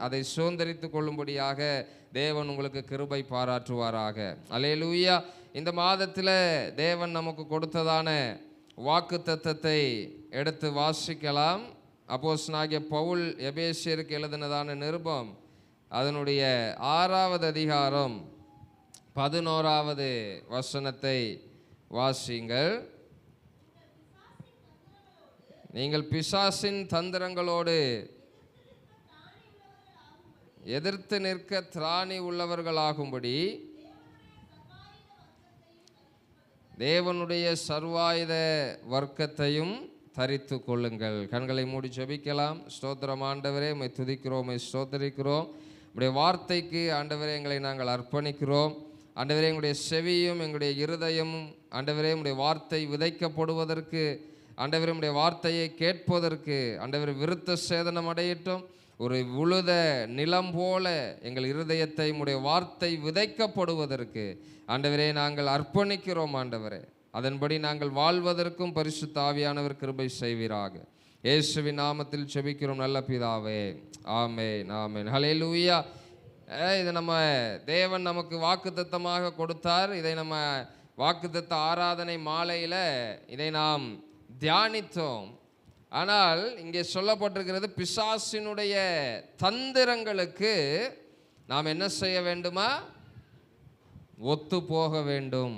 அதை சுதந்தரித்து கொள்ளும்படியாக தேவன் உங்களுக்கு கிருபை பாராட்டுவாராக. அல்லேலூயா. இந்த மாதத்தில் தேவன் நமக்கு கொடுத்ததான வாக்குத்தத்தத்தை எடுத்து வாசிக்கலாம். அப்போஸ்தலனாகிய பவுல் எபேசியருக்கு எழுதினதான நிருபம் அதனுடைய 6வது அதிகாரம் 11வது வசனத்தை வாசிங்கள். நீங்கள் பிசாசின் தந்திரங்களோடு எதிர்த்து நிற்க திராணி உள்ளவர்களாகும்படி தேவனுடைய சர்வாயுத வர்க்கத்தையும் தரித்து கொள்ளுங்கள். கண்களை மூடி ஜெபிக்கலாம். ஸ்தோத்திரம் ஆண்டவரே, உம்மை துதிக்கிறோம், உம்மை ஸ்தோத்திரிக்கிறோம். உம்முடைய வார்த்தைக்கு ஆண்டவரே எங்களை நாங்கள் அர்ப்பணிக்கிறோம். ஆண்டவரே, எங்களுடைய செவியும் எங்களுடைய இருதயமும் ஆண்டவரே உம்முடைய வார்த்தை விதைக்கப்படுவதற்கு, ஆண்டவரே உம்முடைய வார்த்தையை கேட்பதற்கு ஆண்டவரே விருத்த சேதனம் அடையட்டும். ஒரு உழுத நிலம் போல எங்கள் இருதயத்தை உம்முடைய வார்த்தை விதைக்கப்படுவதற்கு ஆண்டவரே நாங்கள் அர்ப்பணிக்கிறோம். ஆண்டவரே, அதன்படி நாங்கள் வாழ்வதற்கும் பரிசுத்த ஆவியானவர் கிருபை செய்வீராக. இயேசுவின் நாமத்தில் ஜெபிக்கிறோம் நல்ல பிதாவே, ஆமென், ஆமென். ஹல்லேலூயா. இதை நம்ம தேவன் நமக்கு வாக்குத்தத்தமாக கொடுத்தார். இதை நம்ம வாக்குத்தத்த ஆராதனை மாலையில் இதை நாம் தியானித்தோம். ஆனால் இங்கே சொல்லப்பட்டிருக்கிறது, பிசாசினுடைய தந்திரங்களுக்கு நாம் என்ன செய்ய வேண்டுமா? ஒத்து போக வேண்டும்.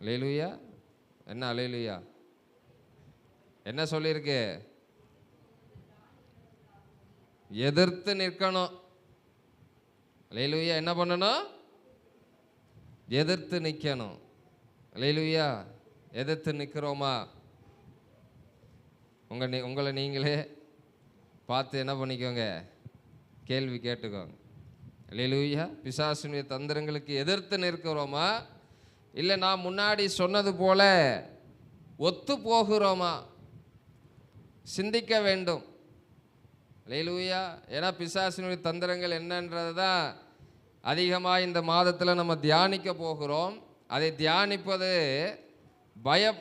அல்லேலூயா. என்ன அல்லேலூயா? என்ன சொல்லியிருக்கு? எதிர்த்து நிற்கணும். அல்லேலூயா. என்ன பண்ணணும்? எதிர்த்து நிற்கணும். அல்லேலூயா. எதிர்த்து நிற்கிறோமா? உங்களை நீங்களே பார்த்து என்ன பண்ணிக்கோங்க, கேள்வி கேட்டுக்கோங்க. அல்லேலூயா. பிசாசுடைய தந்திரங்களுக்கு எதிர்த்து நிற்கிறோமா, இல்லை நான் முன்னாடி சொன்னது போல ஒத்து போகிறோமா? சிந்திக்க வேண்டும். அல்லேலூயா. ஏன்னா பிசாசினுடைய தந்திரங்கள் என்னன்றது தான் அதிகமாக இந்த மாதத்தில் நம்ம தியானிக்க போகிறோம். அதை தியானிப்பது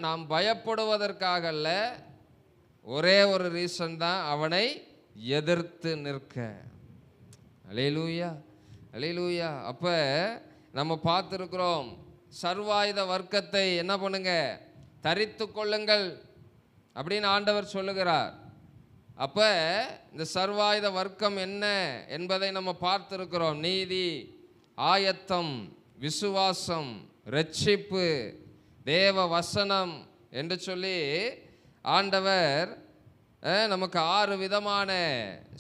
நாம் பயப்படுவதற்காக அல்ல, ஒரே ஒரு ரீசன் தான், அவனை எதிர்த்து நிற்க. அல்லேலூயா, அல்லேலூயா. அப்போ நம்ம பார்த்துருக்குறோம், சர்வாயுத வர்க்கத்தை என்ன பண்ணுங்க, தரித்து கொள்ளுங்கள் அப்படின்னு ஆண்டவர் சொல்லுகிறார். அப்போ இந்த சர்வாயுத வர்க்கம் என்ன என்பதை நம்ம பார்த்துருக்கிறோம். நீதி, ஆயத்தம், விசுவாசம், இரட்சிப்பு, தேவ வசனம் என்று சொல்லி ஆண்டவர் நமக்கு 6 விதமான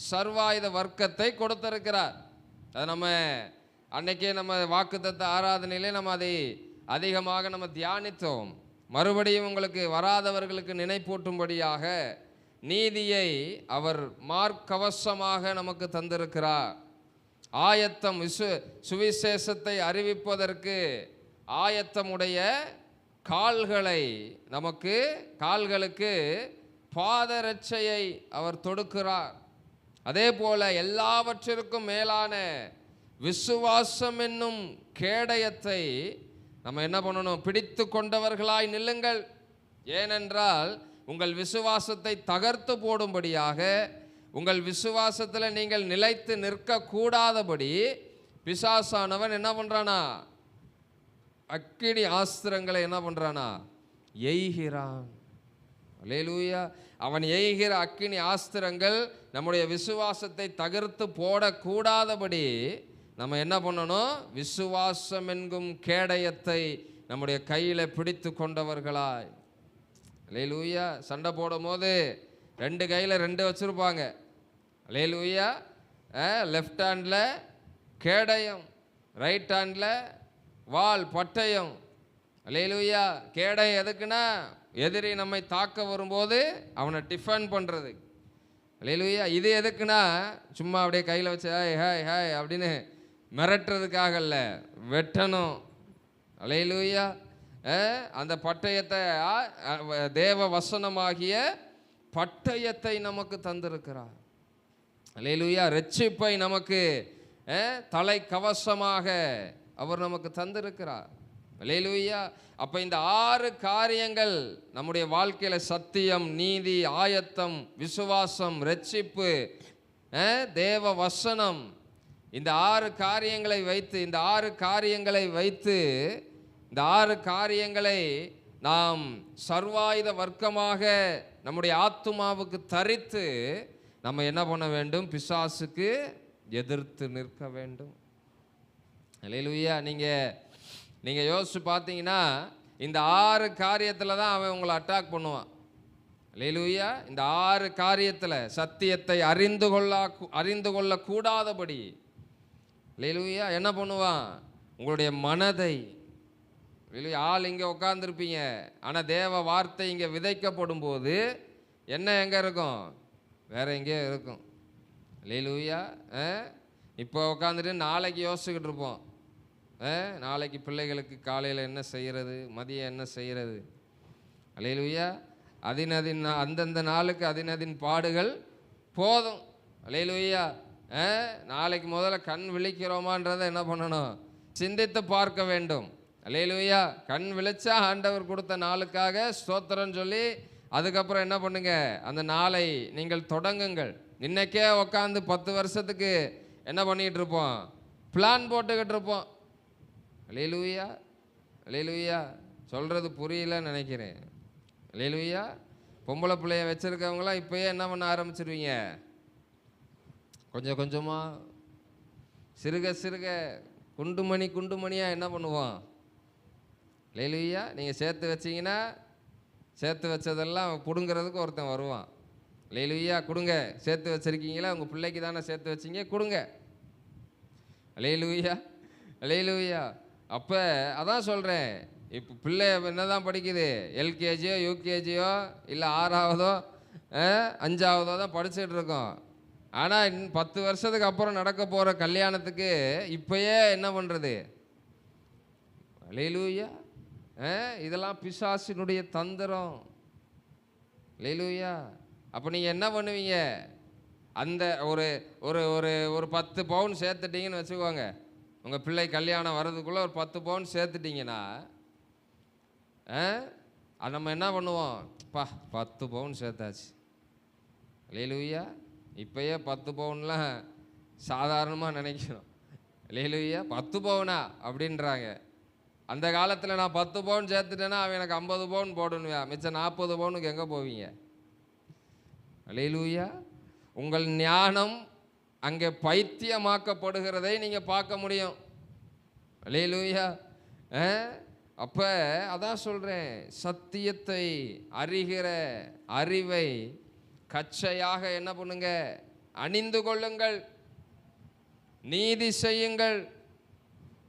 சர்வாயுத வர்க்கத்தை கொடுத்திருக்கிறார். அது நம்ம அன்னைக்கே நம்ம வாக்குத்தத்த ஆராதனையிலே நம்ம அதை அதிகமாக நம்ம தியானித்தோம். மறுபடியும் உங்களுக்கு வராதவர்களுக்கு நினைப்பூட்டும்படியாக நீதியை அவர் மார்க்கவசமாக நமக்கு தந்திருக்கிறார். ஆயத்தம், சுவிசேஷத்தை அறிவிப்பதற்கு ஆயத்தமுடைய கால்களுக்கு பாதரட்சையை அவர் தொடுக்கிறார். அதே போல எல்லாவற்றிற்கும் மேலான விசுவாசம் என்னும் கேடயத்தை நம்ம என்ன பண்ணணும்? பிடித்து கொண்டவர்களாய் நில்லுங்கள். ஏனென்றால் உங்கள் விசுவாசத்தை தகர்த்து போடும்படியாக, உங்கள் விசுவாசத்தில் நீங்கள் நிலைத்து நிற்க கூடாதபடி பிசாசானவன் என்ன பண்றானா? அக்கினி ஆஸ்திரங்களை என்ன பண்றானா? எய்கிறான். அல்லேலூயா. அவன் எய்கிற அக்கினி ஆஸ்திரங்கள் நம்முடைய விசுவாசத்தை தகர்த்து போடக்கூடாதபடி நம்ம என்ன பண்ணணும்? விசுவாசம் என்கும் கேடயத்தை நம்முடைய கையில் பிடித்து கொண்டவர்களாய். அல்லேலூயா. சண்டை போடும் போது 2 கையில் 2 வச்சுருப்பாங்க. அல்லேலூயா. லெஃப்ட் ஹேண்டில் கேடயம், ரைட் ஹேண்டில் வாள், பட்டயம். அல்லேலூயா. கேடயம் எதுக்குன்னா, எதிரி நம்மை தாக்க வரும்போது அவனை டிஃபன் பண்ணுறது. அல்லேலூயா. இது எதுக்குன்னா, சும்மா அப்படியே கையில் வச்சு ஹாய் ஹாய் ஹாய் அப்படின்னு மிரட்டுறதுக்காக அல்ல, வெட்டணும். அல்லேலூயா. அந்த பட்டயத்தை, தேவ வசனமாகிய பட்டயத்தை நமக்கு தந்திருக்கிறார். அல்லேலூயா. இரட்சிப்பை நமக்கு தலை கவசமாக அவர் நமக்கு தந்திருக்கிறார். அல்லேலூயா. அப்போ இந்த 6 காரியங்கள் நம்முடைய வாழ்க்கையில், சத்தியம், நீதி, ஆயத்தம், விசுவாசம், இரட்சிப்பு, தேவ வசனம். இந்த 6 காரியங்களை வைத்து இந்த 6 காரியங்களை நாம் சர்வாயுத வர்க்கமாக நம்முடைய ஆத்துமாவுக்கு தரித்து நம்ம என்ன பண்ண வேண்டும்? பிசாசுக்கு எதிர்த்து நிற்க வேண்டும். அல்லேலூயா. நீங்கள் யோசிச்சு பார்த்தீங்கன்னா இந்த 6 காரியத்தில் தான் அவன் உங்களை அட்டாக் பண்ணுவான். அல்லேலூயா. இந்த 6 காரியத்தில் சத்தியத்தை அறிந்து கொள்ள கூடாதபடி அல்லேலூயா என்ன பண்ணுவான்? உங்களுடைய மனதை. ஆள் இங்கே உட்காந்துருப்பீங்க, ஆனால் தேவ வார்த்தை இங்கே விதைக்கப்படும் போது என்ன எங்கே இருக்கும்? வேற எங்கேயோ இருக்கும். அல்லேலூயா. இப்போ உட்காந்துட்டு நாளைக்கு யோசிச்சுக்கிட்டு இருப்போம். நாளைக்கு பிள்ளைகளுக்கு காலையில் என்ன செய்கிறது, மதியம் என்ன செய்கிறது. அல்லேலூயா. அந்தந்த நாளுக்கு அதினதின் பாடுகள் போதும். அல்லேலூயா. நாளைக்கு முதல்ல கண் விழிக்கிறோமான்றதை என்ன பண்ணணும்? சிந்தித்து பார்க்க வேண்டும். அல்லேலூயா. கண் விழிச்சா ஆண்டவர் கொடுத்த நாளுக்காக ஸ்தோத்திரம் சொல்லி அதுக்கப்புறம் என்ன பண்ணுங்க? அந்த நாளை நீங்கள் தொடங்குங்கள். இன்னைக்கே உட்காந்து 10 வருஷத்துக்கு என்ன பண்ணிகிட்டு இருப்போம்? பிளான் போட்டுக்கிட்டு இருப்போம். அல்லேலூயா. அல்லேலூயா. சொல்கிறது புரியலன்னு நினைக்கிறேன். அல்லேலூயா. பொம்பளை பிள்ளைய வச்சுருக்கவங்களாம் இப்போயே என்ன பண்ண ஆரம்பிச்சிருவீங்க? கொஞ்சம் கொஞ்சமாக சிறுக குண்டுமணியாக என்ன பண்ணுவோம்? அல்லேலூயா. நீங்கள் சேர்த்து வச்சிங்கன்னா சேர்த்து வச்சதெல்லாம் பிடுங்கிறதுக்கு ஒருத்தன் வருவான். அல்லேலூயா. கொடுங்க, சேர்த்து வச்சுருக்கீங்களா? உங்கள் பிள்ளைக்கு தானே சேர்த்து வச்சிங்க, கொடுங்க. அல்லேலூயா. அல்லேலூயா. அப்போ அதான் சொல்கிறேன், இப்போ பிள்ளை என்ன தான் படிக்குது? எல்கேஜியோ யூகேஜியோ இல்லை 6ஆவதோ 5ஆவதோ தான் படிச்சுட்டு இருக்கோம். ஆனால் 10 வருஷத்துக்கு அப்புறம் நடக்க போகிற கல்யாணத்துக்கு இப்போயே என்ன பண்ணுறது? அல்லேலூயா. இதெல்லாம் பிசாசினுடைய தந்திரம். அல்லேலூயா. அப்போ நீங்கள் என்ன பண்ணுவீங்க? அந்த ஒரு ஒரு ஒரு ஒரு 10 பவுன் சேர்த்துட்டீங்கன்னு வச்சுக்கோங்க. உங்கள் பிள்ளை கல்யாணம் வர்றதுக்குள்ளே ஒரு 10 பவுன் சேர்த்துட்டிங்கன்னா அது நம்ம என்ன பண்ணுவோம்? 10 பவுன் சேர்த்தாச்சு. அல்லேலூயா. இப்போயே 10 பவுன்லாம் சாதாரணமாக நினைக்கிறோம். அல்லேலூயா. 10 பவுனா அப்படின்றாங்க. அந்த காலத்தில் நான் 10 பவுன் சேர்த்துட்டேன்னா அவன் எனக்கு 50 பவுன் போடணுயா, மிச்சம் 40 பவுனுக்கு எங்கே போவீங்க? அல்லேலூயா. உங்கள் ஞானம் அங்கே பைத்தியமாக்கப்படுகிறதை நீங்கள் பார்க்க முடியும். அல்லேலூயா. அப்போ அதான் சொல்கிறேன், சத்தியத்தை அறிகிற அறிவை கச்சையாக என்ன பண்ணுங்க? அணிந்து கொள்ளுங்கள். நீதி செய்யுங்கள்.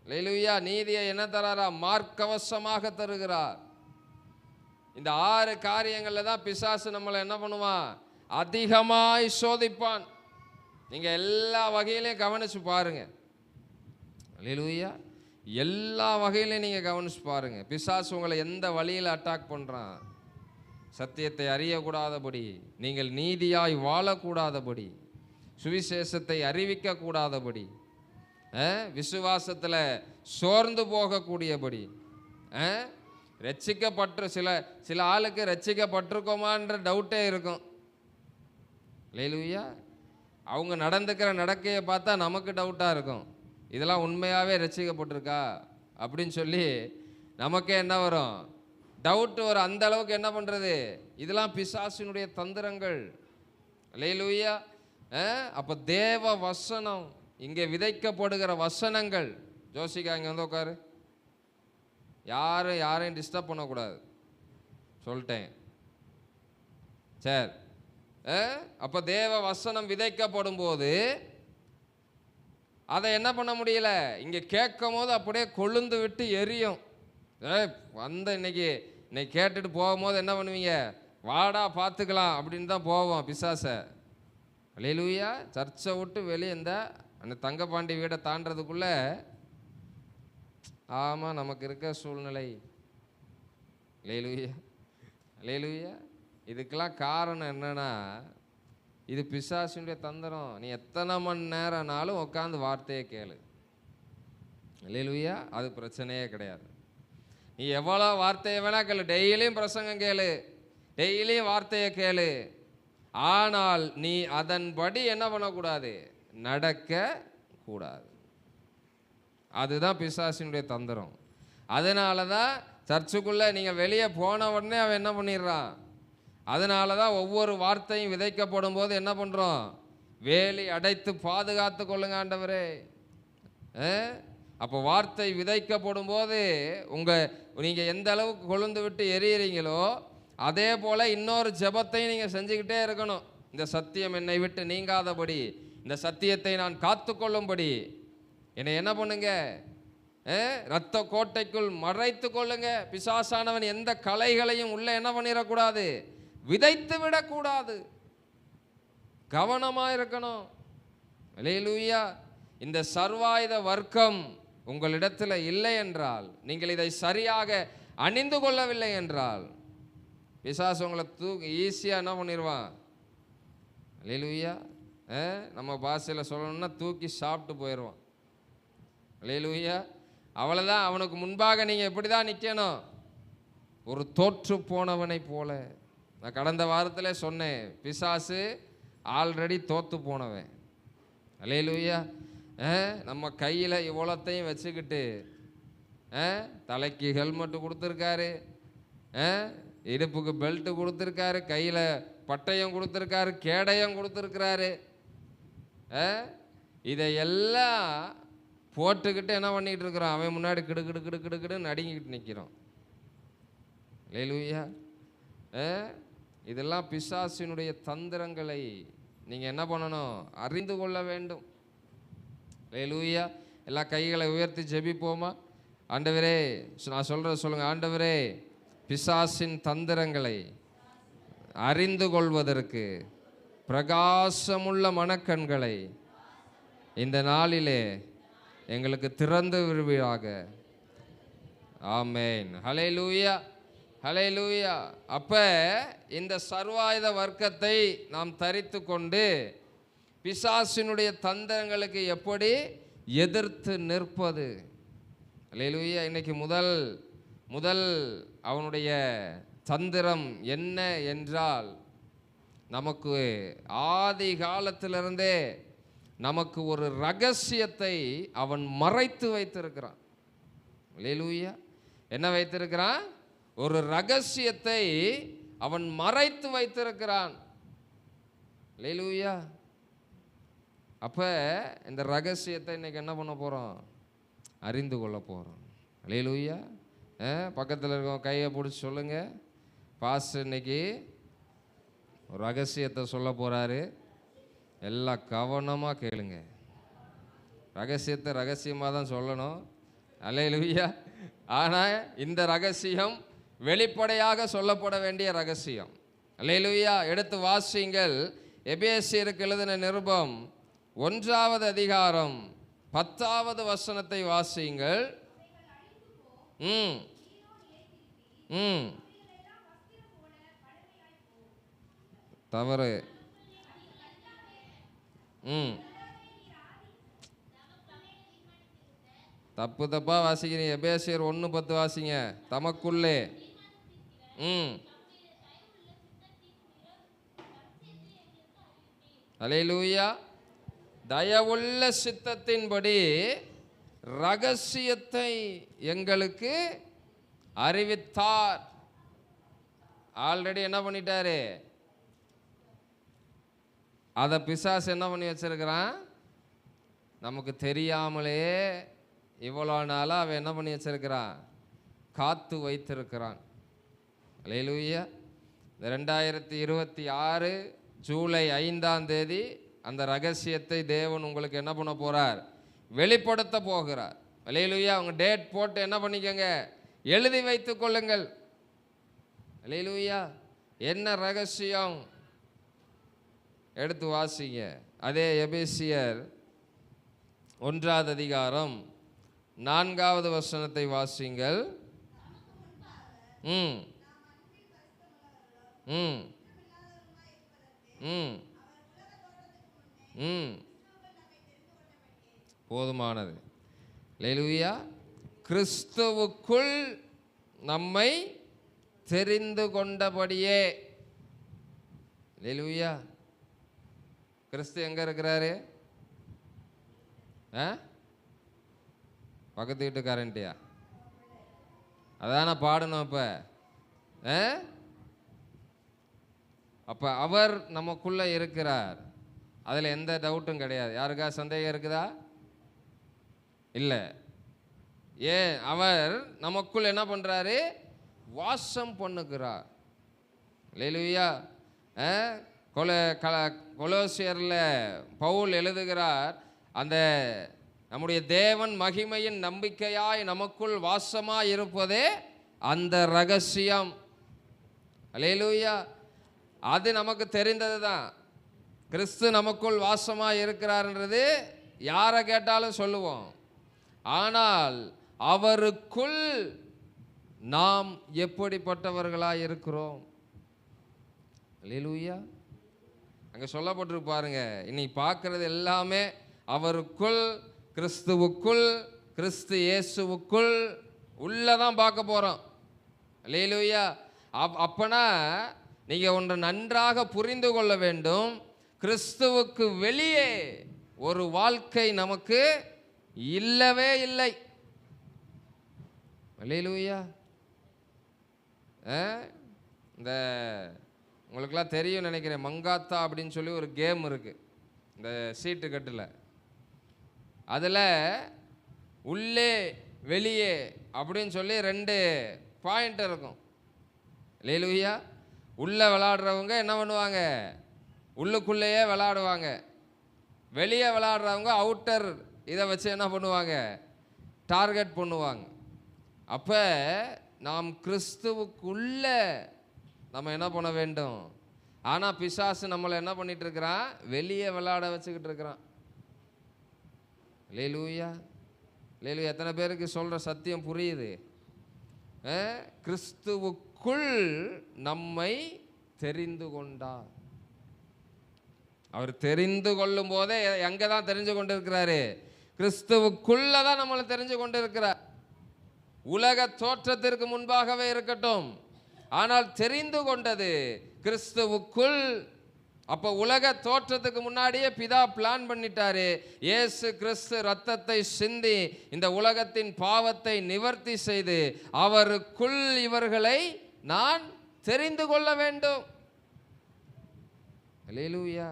அல்லேலூயா. நீதியை என்ன தராரா? மார்க்கவசமாக தருகிறார். இந்த 6 காரியங்களில் தான் பிசாசு நம்மளை என்ன பண்ணுவான்? அதிகமாய் சோதிப்பான். நீங்கள் எல்லா வகையிலையும் கவனிச்சு பாருங்க. அல்லேலூயா. எல்லா வகையிலையும் நீங்கள் கவனிச்சு பாருங்க. பிசாசு உங்களை எந்த வழியில் அட்டாக் பண்ணுறான்? சத்தியத்தை அறியக்கூடாதபடி, நீங்கள் நீதியாய் வாழக்கூடாதபடி, சுவிசேஷத்தை அறிவிக்க கூடாதபடி, விசுவாசத்தில் சோர்ந்து போகக்கூடியபடி, ரட்சிக்கப்பட்டு சில ஆளுக்கு ரட்சிக்கப்பட்டிருக்கோமான்ற டவுட்டே இருக்கும். அல்லேலூயா. அவங்க நடந்துக்கிற நடக்கையை பார்த்தா நமக்கு டவுட்டாக இருக்கும். இதெல்லாம் உண்மையாகவே ரட்சிக்கப்பட்டிருக்கா அப்படின்னு சொல்லி நமக்கே என்ன வரும்? டவுட்டு வரும். அந்த அளவுக்கு என்ன பண்ணுறது? இதெல்லாம் பிசாசினுடைய தந்திரங்கள். அல்லேலூயா. அப்போ தேவ வசனம், இங்கே விதைக்கப்படுகிற வசனங்கள். ஜோசிகா இங்கே வந்து உட்காரு. யாரையும் டிஸ்டர்ப் பண்ணக்கூடாது சொல்லிட்டேன். சரி. அப்போ தேவ வசனம் விதைக்கப்படும் போது அதை என்ன பண்ண முடியல? இங்கே கேட்கும் போது அப்படியே கொழுந்து விட்டு எரியும். இன்னைக்கு கேட்டுட்டு போகும்போது என்ன பண்ணுவீங்க? வாடா பார்த்துக்கலாம் அப்படின்னு தான் போவோம் பிசாசை. அல்லேலூயா. சர்ச்சை விட்டு வெளியே அந்த தங்கப்பாண்டி வீடை தாண்டதுக்குள்ளே ஆமாம் நமக்கு இருக்க சூழ்நிலை. அல்லேலூயா. அல்லேலூயா. இதுக்கெல்லாம் காரணம் என்னன்னா, இது பிசாசுடைய தந்திரம். நீ எத்தனை மணி நேரம்னாலும் உட்காந்து வார்த்தையை கேளு. அல்லேலூயா. அது பிரச்சனையே கிடையாது. நீ எவ்வளோ வார்த்தையை வேணா கேளு. டெய்லியும் பிரசங்கம் கேளு, டெய்லியும் வார்த்தையை கேளு. ஆனால் நீ அதன்படி என்ன பண்ணக்கூடாது, நடக்க கூடாது. அதுதான் பிசாசினுடைய தந்திரம். அதனால தான் சர்ச்சுக்குள்ளே நீங்கள் வெளியே போன உடனே அவன் என்ன பண்ணிடுறான். அதனால தான் ஒவ்வொரு வார்த்தையும் விதைக்கப்படும் போது என்ன பண்ணுறோம், வேலி அடைத்து பாதுகாத்து கொள்ளுங்க ஆண்டவரே. அப்போ வார்த்தை விதைக்கப்படும் போது நீங்கள் எந்த அளவுக்கு கொழுந்து விட்டு எரியிறீங்களோ அதே போல் இன்னொரு ஜெபத்தையும் நீங்கள் செஞ்சுக்கிட்டே இருக்கணும். இந்த சத்தியம் என்னை விட்டு நீங்காதபடி, இந்த சத்தியத்தை நான் காத்து கொள்ளும்படி என்னை என்ன பண்ணுங்க, இரத்த கோட்டைக்குள் மறைத்து கொள்ளுங்க. பிசாசானவன் எந்த கலைகளையும் உள்ள என்ன பண்ணிடக்கூடாது, விதைத்து விடக்கூடாது. கவனமாக இருக்கணும். அல்லேலூயா. இந்த சர்வாயுத வர்க்கம் உங்களிடத்தில் இல்லை என்றால், நீங்கள் இதை சரியாக அணிந்து கொள்ளவில்லை என்றால், பிசாசு உங்களை ஈஸியாக என்ன பண்ணிடுவான். அல்லேலூயா. நம்ம பாஷையில் சொல்லணும்னா தூக்கி சாப்பிட்டு போயிடுவான். அல்லேலூயா. அவ்வளோதான். அவனுக்கு முன்பாக நீங்கள் எப்படி தான் நிற்கணும், ஒரு தோற்று போனவனை போல. நான் கடந்த வாரத்தில் சொன்னேன், பிசாசு ஆல்ரெடி தோற்று போனவன். அல்லேலூயா. நம்ம கையில் இவ்வளோத்தையும் வச்சுக்கிட்டு, தலைக்கு ஹெல்மெட்டு கொடுத்துருக்காரு, இடுப்புக்கு பெல்ட்டு கொடுத்துருக்காரு, கையில் பட்டயம் கொடுத்துருக்காரு, கேடயம் கொடுத்துருக்கிறாரு. இதையெல்லாம் போட்டுக்கிட்டு என்ன பண்ணிக்கிட்டு இருக்கிறோம், அவன் முன்னாடி கிடு கிடு கிடு கிடு கிடு நடுங்கிக்கிட்டு நிற்கிறோம். அல்லேலூயா. இதெல்லாம் பிசாசினுடைய தந்திரங்களை நீங்கள் என்ன பண்ணணும், அறிந்து கொள்ள வேண்டும். அல்லேலூயா. எல்லா கைகளை உயர்த்தி ஜெபிப்போமா. ஆண்டவரே, நான் சொல்கிறத சொல்லுங்கள். ஆண்டவரே, பிசாசின் தந்திரங்களை அறிந்து கொள்வதற்கு பிரகாசமுள்ள மனக்கண்களை இந்த நாளிலே எங்களுக்கு திறந்து விடுவீராக. ஆமேன். ஹல்லேலூயா, ஹல்லேலூயா. அப்போ இந்த சர்வாயுத வர்க்கத்தை நாம் தரித்து கொண்டு பிசாசினுடைய தந்திரங்களுக்கு எப்படி எதிர்த்து நிற்பது. ஹல்லேலூயா. இன்னைக்கு முதல் அவனுடைய தந்திரம் என்ன என்றால், நமக்கு ஆதி காலத்திலிருந்தே நமக்கு ஒரு ரகசியத்தை அவன் மறைத்து வைத்திருக்கிறான். அல்லேலூயா. என்ன வைத்திருக்கிறான், ஒரு ரகசியத்தை அவன் மறைத்து வைத்திருக்கிறான். அல்லேலூயா. அப்போ இந்த ரகசியத்தை இன்னைக்கு என்ன பண்ண போகிறோம், அறிந்து கொள்ள போகிறோம். அல்லேலூயா. பக்கத்தில் இருக்கவங்க கையை பிடிச்சி சொல்லுங்க, பாஸ்டர் இன்னைக்கு ஒரு ரகசியத்தை சொல்ல போகிறாரு, எல்லாம் கவனமாக கேளுங்க. ரகசியத்தை ரகசியமாக தான் சொல்லணும். அல்லேலூயா. ஆனால் இந்த ரகசியம் வெளிப்படையாக சொல்லப்பட வேண்டிய ரகசியம். அல்லேலூயா. எடுத்து வாசியுங்கள். எபேசியருக்கு எழுதின நிருபம் 1வது அதிகாரம் 10வது வசனத்தை வாசியுங்கள். தவறு. தப்பா வாசிக்கிறீங்க. எபேசியர் 1:10 வாசிங்க. தமக்குள்ளே அல்லேலூயா. தயவுள்ள சித்தத்தின்படி ரகசியத்தை எங்களுக்கு அறிவித்தார். ஆல்ரெடி என்ன பண்ணிட்டாரு, அதை பிசாசு என்ன பண்ணி வச்சிருக்கிறான், நமக்கு தெரியாமலே இவ்வளோ நாளாக அவன் என்ன பண்ணி வச்சிருக்கிறான், காத்து வைத்திருக்கிறான். அல்லேலூயா. 2026 ஜூலை 5ஆம் தேதி அந்த ரகசியத்தை தேவன் உங்களுக்கு என்ன பண்ண போகிறார், வெளிப்படுத்த போகிறார். அல்லேலூயா. அவங்க டேட் போட்டு என்ன பண்ணிக்கங்க, எழுதி வைத்து கொள்ளுங்கள். அல்லேலூயா. என்ன ரகசியம், எடுத்து வாசிங்க. அதே எபேசியர் 1வது அதிகாரம் 4வது வசனத்தை வாசிங்கள். போதுமானது. அல்லேலூயா. கிறிஸ்துவுக்குள் நம்மை தெரிந்து கொண்டபடியே. அல்லேலூயா. கிறிஸ்து எங்க இருக்கிறாரு? பக்கத்து வீட்டுக்காரன்ட்டியா? அதான பாடணும். அப்ப அவர் நமக்குள்ள இருக்கிறார், அதில் எந்த டவுட்டும் கிடையாது. யாருக்கா சந்தேகம் இருக்குதா? இல்லை. ஏன்? அவர் நமக்குள் என்ன பண்றாரு? வாசம் பண்ணுகிறார். அல்லேலூயா. கொலோசியர்ல பவுல் எழுதுகிறார், அந்த நம்முடைய தேவன் மகிமையின் நம்பிக்கையாய் நமக்குள் வாசமாய் இருப்பதே அந்த ரகசியம். அல்லேலூயா. அது நமக்கு தெரிந்தது தான். கிறிஸ்து நமக்குள் வாசமாய் இருக்கிறார்ன்றது யாரை கேட்டாலும் சொல்லுவோம். ஆனால் அவருக்குள் நாம் எப்படிப்பட்டவர்களாய் இருக்கிறோம்? அல்லேலூயா. அங்கே சொல்லப்பட்டிருக்கு பாருங்க. இன்னைக்கு பார்க்கறது எல்லாமே அவருக்குள், கிறிஸ்துவுக்குள், கிறிஸ்து இயேசுவுக்குள் உள்ளதான் பார்க்க போகிறோம். அல்லேலூயா. அப்பனா நீங்கள் ஒன்று நன்றாக புரிந்து கொள்ள வேண்டும். கிறிஸ்துவுக்கு வெளியே ஒரு வாழ்க்கை நமக்கு இல்லவே இல்லை. அல்லேலூயா. இந்த உங்களுக்கெல்லாம் தெரியும் நினைக்கிறேன், மங்காத்தா அப்படின்னு சொல்லி ஒரு கேம் இருக்குது இந்த சீட்டு கட்டில். அதில் உள்ளே வெளியே அப்படின்னு சொல்லி 2 பாயிண்ட் இருக்கும். அல்லேலூயா. உள்ளே விளையாடுறவங்க என்ன பண்ணுவாங்க? உள்ளுக்குள்ளேயே விளையாடுவாங்க. வெளியே விளையாடுறவங்க அவுட்டர் இதை வச்சு என்ன பண்ணுவாங்க? டார்கெட் பண்ணுவாங்க. அப்போ நாம் கிறிஸ்துவுக்குள்ள நம்ம என்ன பண்ண வேண்டும்? ஆனால் பிசாசு நம்மளை என்ன பண்ணிட்டு இருக்கிறான்? வெளியே விளையாட வச்சுக்கிட்டு இருக்கிறான். அல்லேலூயா. அல்லேலூயா. எத்தனை பேருக்கு சொல்கிற சத்தியம் புரியுது? கிறிஸ்துவுக்குள் நம்மை தெரிந்து கொண்டார். அவர் தெரிந்து கொள்ளும் போதே எங்கே தான் தெரிஞ்சு கொண்டு இருக்கிறாரு? கிறிஸ்துவுக்குள்ள தான் நம்மளை தெரிஞ்சு கொண்டு இருக்கிறார். உலக தோற்றத்திற்கு முன்பாகவே இருக்கட்டும், ஆனால் தெரிந்து கொண்டது கிறிஸ்துவுக்குள். அப்போ உலக தோற்றத்துக்கு முன்னாடியே பிதா பிளான் பண்ணிட்டாரு. இயேசு கிறிஸ்து ரத்தத்தை சிந்தி இந்த உலகத்தின் பாவத்தை நிவர்த்தி செய்து அவருக்குள் இவர்களை நான் தெரிந்து கொள்ள வேண்டும். அல்லேலூயா.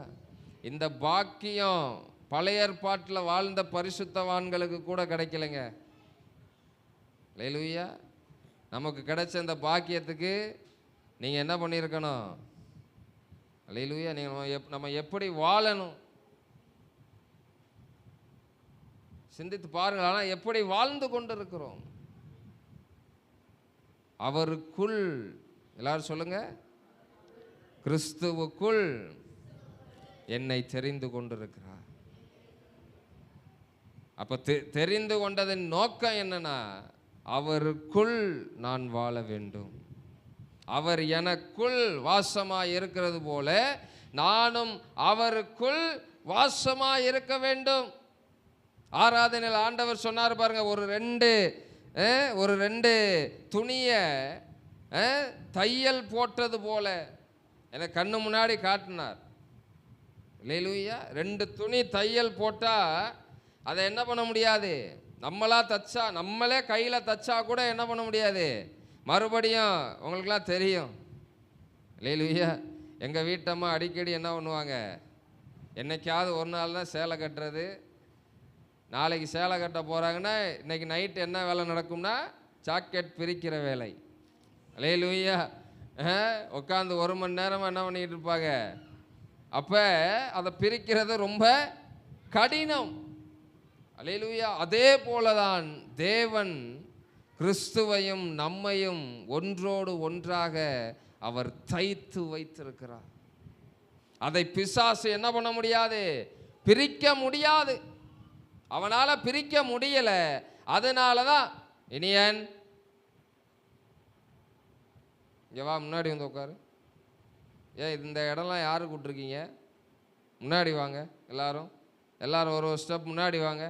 இந்த பாக்கியம் பழைய ஏற்பாட்டில் வாழ்ந்த பரிசுத்தவான்களுக்கு கூட கிடைக்கலைங்க. அல்லேலூயா. நமக்கு கிடைச்ச இந்த பாக்கியத்துக்கு நீங்கள் என்ன பண்ணியிருக்கணும்? அல்லேலூயா. நீங்கள் நம்ம எப்படி வாழணும் சிந்தித்து பாருங்கள். ஆனால் எப்படி வாழ்ந்து கொண்டு இருக்கிறோம்? அவருக்குள், எல்லாரும் சொல்லுங்க, கிறிஸ்துவுக்குள் என்னை தெரிந்து கொண்டிருக்கிறார். அப்போ தெரிந்து கொண்டதின் நோக்கம் என்னன்னா, அவருக்குள் நான் வாழ வேண்டும். அவர் எனக்குள் வாசமாய் இருக்கிறது போல நானும் அவருக்குள் வாசமாய் இருக்க வேண்டும். ஆராதனையில் ஆண்டவர் சொன்னார் பாருங்க, ஒரு ரெண்டு துணியை தையல் போட்டது போல எனக்கு கண்ணு முன்னாடி காட்டினார். அல்லேலூயா. 2 துணி தையல் போட்டால் அதை என்ன பண்ண முடியாது? நம்மளே கையில் தச்சா கூட என்ன பண்ண முடியாது? மறுபடியும் உங்களுக்கெல்லாம் தெரியும். அல்லேலூயா. எங்கள் வீட்டம்மா அடிக்கடி என்ன பண்ணுவாங்க? என்னைக்காவது ஒரு நாள் தான் சேலை கட்டுறது. நாளைக்கு சேலை கட்ட போகிறாங்கன்னா இன்னைக்கு நைட்டு என்ன வேலை நடக்கும்னா ஜாக்கெட் பிரிக்கிற வேலை. அல்லேலூயா. உட்காந்து 1 மணி நேரமாக என்ன பண்ணிக்கிட்டு இருப்பாங்க. அப்போ அதை பிரிக்கிறது ரொம்ப கடினம். அல்லேலூயா. அதே போலதான் தேவன் கிறிஸ்துவையும் நம்மையும் ஒன்றோடு ஒன்றாக அவர் தைத்து வைத்திருக்கிறார். அதை பிசாசு என்ன பண்ண முடியாது? பிரிக்க முடியாது. அவனால் பிரிக்க முடியல. அதனால தான் இனியன் இங்கே வா, முன்னாடி வந்து உட்காரு. இந்த இடம்லாம் யாரு கூப்பிட்ருக்கீங்க? முன்னாடி வாங்க. எல்லாரும் ஒரு ஸ்டெப் முன்னாடி வாங்க.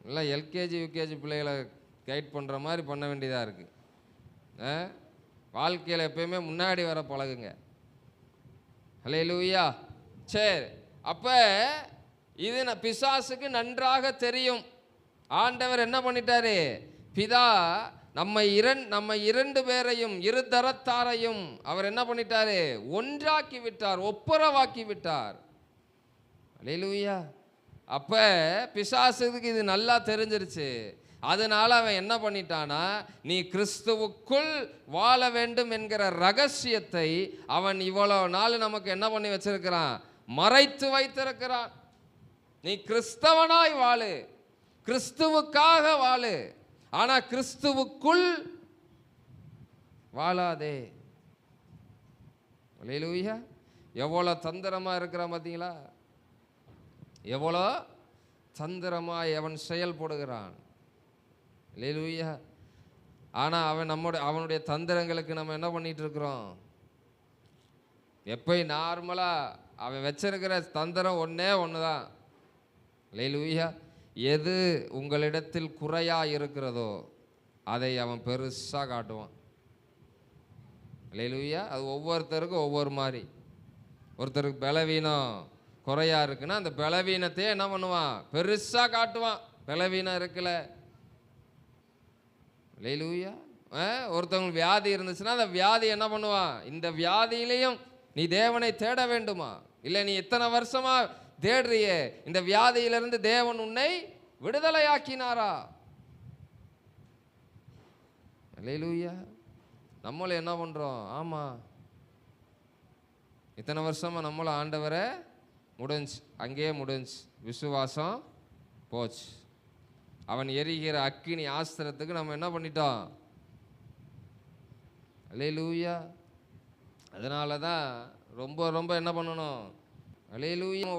எல்லாம் எல்கேஜி யூகேஜி பிள்ளைகளை கைட் பண்ணுற மாதிரி பண்ண வேண்டியதாக இருக்குது. வாழ்க்கையில் எப்பயுமே முன்னாடி வர பழகுங்க. ஹல்லேலூயா. சரி, அப்போ இது பிசாசுக்கு நன்றாக தெரியும். ஆண்டவர் என்ன பண்ணிட்டாரு? பிதா நம்ம இரண்டு பேரையும், இரு தரத்தாரையும் அவர் என்ன பண்ணிட்டாரு? ஒன்றாக்கி விட்டார், ஒப்புரவாக்கி விட்டார். ஹல்லேலூயா. அப்ப பிசாசுக்கு இது நல்லா தெரிஞ்சிருச்சு. அதனால அவன் என்ன பண்ணிட்டானா, நீ கிறிஸ்துவுக்குள் வாழ வேண்டும் என்கிற ரகசியத்தை அவன் இவ்வளவு நாள் நமக்கு என்ன பண்ணி வச்சிருக்கிறான்? மறைத்து வைத்திருக்கிறான். நீ கிறிஸ்தவனாய் வாழு, கிறிஸ்துவுக்காக வாழு, ஆனா கிறிஸ்துவுக்குள் வாழாதே. ஹல்லேலூயா. எவ்வளவு தந்திரமா இருக்கிறான் பார்த்தீங்களா? எவ்வளோ தந்திரமாய் அவன் செயல்படுகிறான். ஹல்லேலூயா. ஆனால் அவனுடைய தந்திரங்களுக்கு நம்ம என்ன பண்ணிட்டு இருக்கிறோம்? எப்பயும் நார்மலாக அவன் வச்சிருக்கிற தந்திரம் ஒன்று தான். ஹல்லேலூயா. எது உங்களிடத்தில் குறையா இருக்கிறதோ அதை அவன் பெருசாக காட்டுவான். ஹல்லேலூயா. அது ஒவ்வொருத்தருக்கும் ஒவ்வொரு மாதிரி. ஒருத்தருக்கு பலவீனம் குறையா இருக்குன்னா அந்த பலவீனத்தையே என்ன பண்ணுவான்? பெருசா காட்டுவான். பலவீனம் இருக்குல்ல. ஹல்லேலூயா. ஒருத்தவங்களுக்கு வியாதி இருந்துச்சுன்னா அந்த வியாதி என்ன பண்ணுவான்? இந்த வியாதியிலையும் நீ தேவனை தேட வேண்டுமா? இல்லை நீ இத்தனை வருஷமா தேடுறியே, இந்த வியாதியிலிருந்து தேவன் உன்னை விடுதலையாக்கினாரா? ஹல்லேலூயா. நம்மளும் என்ன பண்றோம்? ஆமா, இத்தனை வருஷமா நம்மளும் ஆண்டவரை முடிஞ்சு, அங்கேயே முடிஞ்சு, விசுவாசம் போச்சு. அவன் எரிகிற அக்கினி ஆஸ்திரத்துக்கு நம்ம என்ன பண்ணிட்டோம்? ஹல்லேலூயா. அதனால தான் ரொம்ப ரொம்ப என்ன பண்ணணும்? ஹல்லேலூயா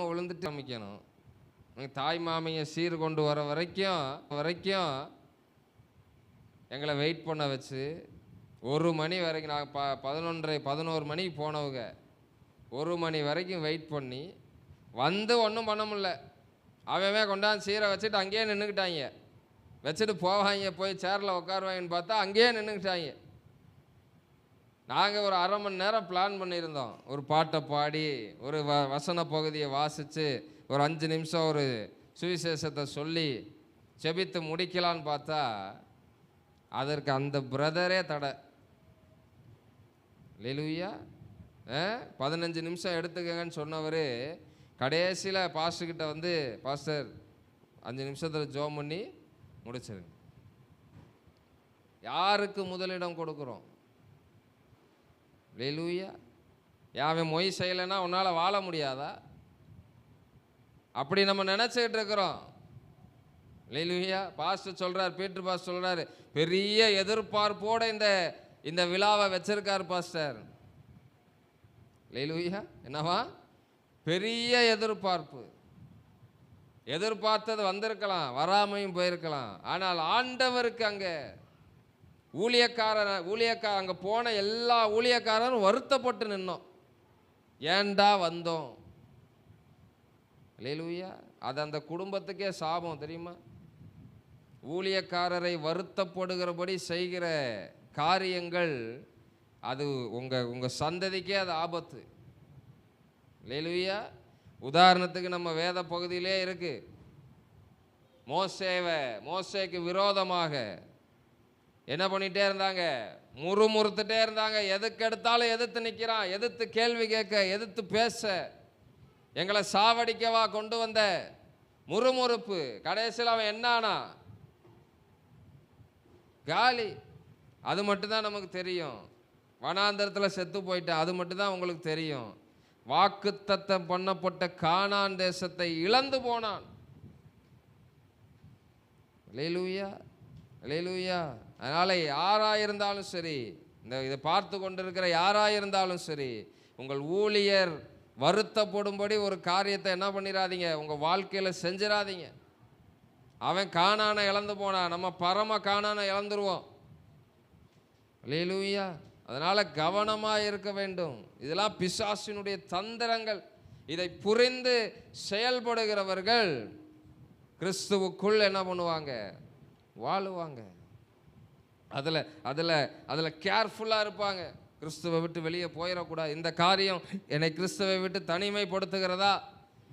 விழுந்துட்டு அமைக்கணும். தாய் மாமையை சீர் கொண்டு வர வரைக்கும் எங்களை வெயிட் பண்ண வச்சு 1 மணி வரைக்கும், நாங்கள் 11 மணிக்கு போனவங்க 1 மணி வரைக்கும் வெயிட் பண்ணி வந்து ஒன்றும் பண்ண முடியல. அவன் கொண்டாந்து சீரை வச்சுட்டு அங்கேயே நின்றுக்கிட்டாங்க. வச்சுட்டு போவாங்க, போய் சேரில் உட்காருவாங்கன்னு பார்த்தா அங்கேயே நின்றுக்கிட்டாங்க. நாங்கள் ஒரு 1/2 மணி நேரம் பிளான் பண்ணியிருந்தோம். ஒரு பாட்டை பாடி, ஒரு வசன பகுதியை வாசித்து, ஒரு 5 நிமிஷம் ஒரு சுவிசேஷத்தை சொல்லி செபித்து முடிக்கலான்னு பார்த்தா அதற்கு அந்த பிரதரே தடை. ஹல்லேலூயா. 15 நிமிஷம் எடுத்துக்கங்கன்னு சொன்னவர் கடைசியில் பாஸ்டர்கிட்ட வந்து, பாஸ்டர் 5 நிமிஷத்தில் ஜோம் பண்ணி முடிச்சிருங்க. யாருக்கு முதலிடம் கொடுக்குறோம்? ஹல்லேலூயா. யாவன் மொய் செய்யலைன்னா உன்னால் வாழ முடியாதா? அப்படி நம்ம நினச்சிக்கிட்டு இருக்கிறோம். ஹல்லேலூயா. பாஸ்டர் சொல்கிறார், பீட்டர் பாஸ்டர் சொல்கிறாரு, பெரிய எதிர்பார்ப்போடு இந்த விழாவை வச்சிருக்கார் பாஸ்டர். ஹல்லேலூயா. என்னவா? பெரிய எதிர்பார்த்தது வந்திருக்கலாம், வராமையும் போயிருக்கலாம். ஆனால் ஆண்டவருக்கு அங்கே ஊழியக்காரர் அங்கே போன எல்லா ஊழியக்காரரும் வருத்தப்பட்டு நின்னோம். ஏண்டா வந்தோம்? ஹல்லேலூயா. அது அந்த குடும்பத்துக்கே சாபம் தெரியுமா? ஊழியக்காரரை வருத்தப்படுகிறபடி செய்கிற காரியங்கள் அது உங்க சந்ததிக்கே அது ஆபத்து. ஹல்லேலூயா. உதாரணத்துக்கு நம்ம வேத பகுதியிலே இருக்கு. மோசேக்கு விரோதமாக என்ன பண்ணிட்டே இருந்தாங்க? முறுமுறுத்துட்டே இருந்தாங்க. எதுக்கு எடுத்தாலும் எதிர்த்து நிற்கிறான், எதிர்த்து கேள்வி கேட்க, எதிர்த்து பேச, எங்களை சாவடிக்கவா கொண்டு வந்த முறுமுறுப்பு. கடைசியில் அவன் என்னானா? காலி. அது மட்டும்தான் நமக்கு தெரியும். வனாந்தரத்தில் செத்து போயிட்டான், அது மட்டும்தான் உங்களுக்கு தெரியும். வாக்குத்தத்தம் பண்ணப்பட்ட கானான் தேசத்தை இழந்து போனான். ஹல்லேலூயா. ஹல்லேலூயா. அதனால யாராயிருந்தாலும் சரி, இதை பார்த்து கொண்டிருக்கிற யாராயிருந்தாலும் சரி, உங்கள் ஊழியர் வருத்தப்படும்படி ஒரு காரியத்தை என்ன பண்ணிடாதீங்க, உங்கள் வாழ்க்கையில் செஞ்சிடாதீங்க. அவன் கானானை இழந்து போனான், நம்ம பரம கானானை இழந்துருவோம். ஹல்லேலூயா. அதனால் கவனமாக இருக்க வேண்டும். இதெல்லாம் பிசாசினுடைய தந்திரங்கள். இதை புரிந்து செயல்படுகிறவர்கள் கிறிஸ்துவுக்குள் என்ன பண்ணுவாங்க? வாழுவாங்க. அதில் அதில் அதில் கேர்ஃபுல்லாக இருப்பாங்க. கிறிஸ்துவை விட்டு வெளியே போயிடக்கூடாது. இந்த காரியம் என்னை கிறிஸ்துவை விட்டு தனிமைப்படுத்துகிறதா,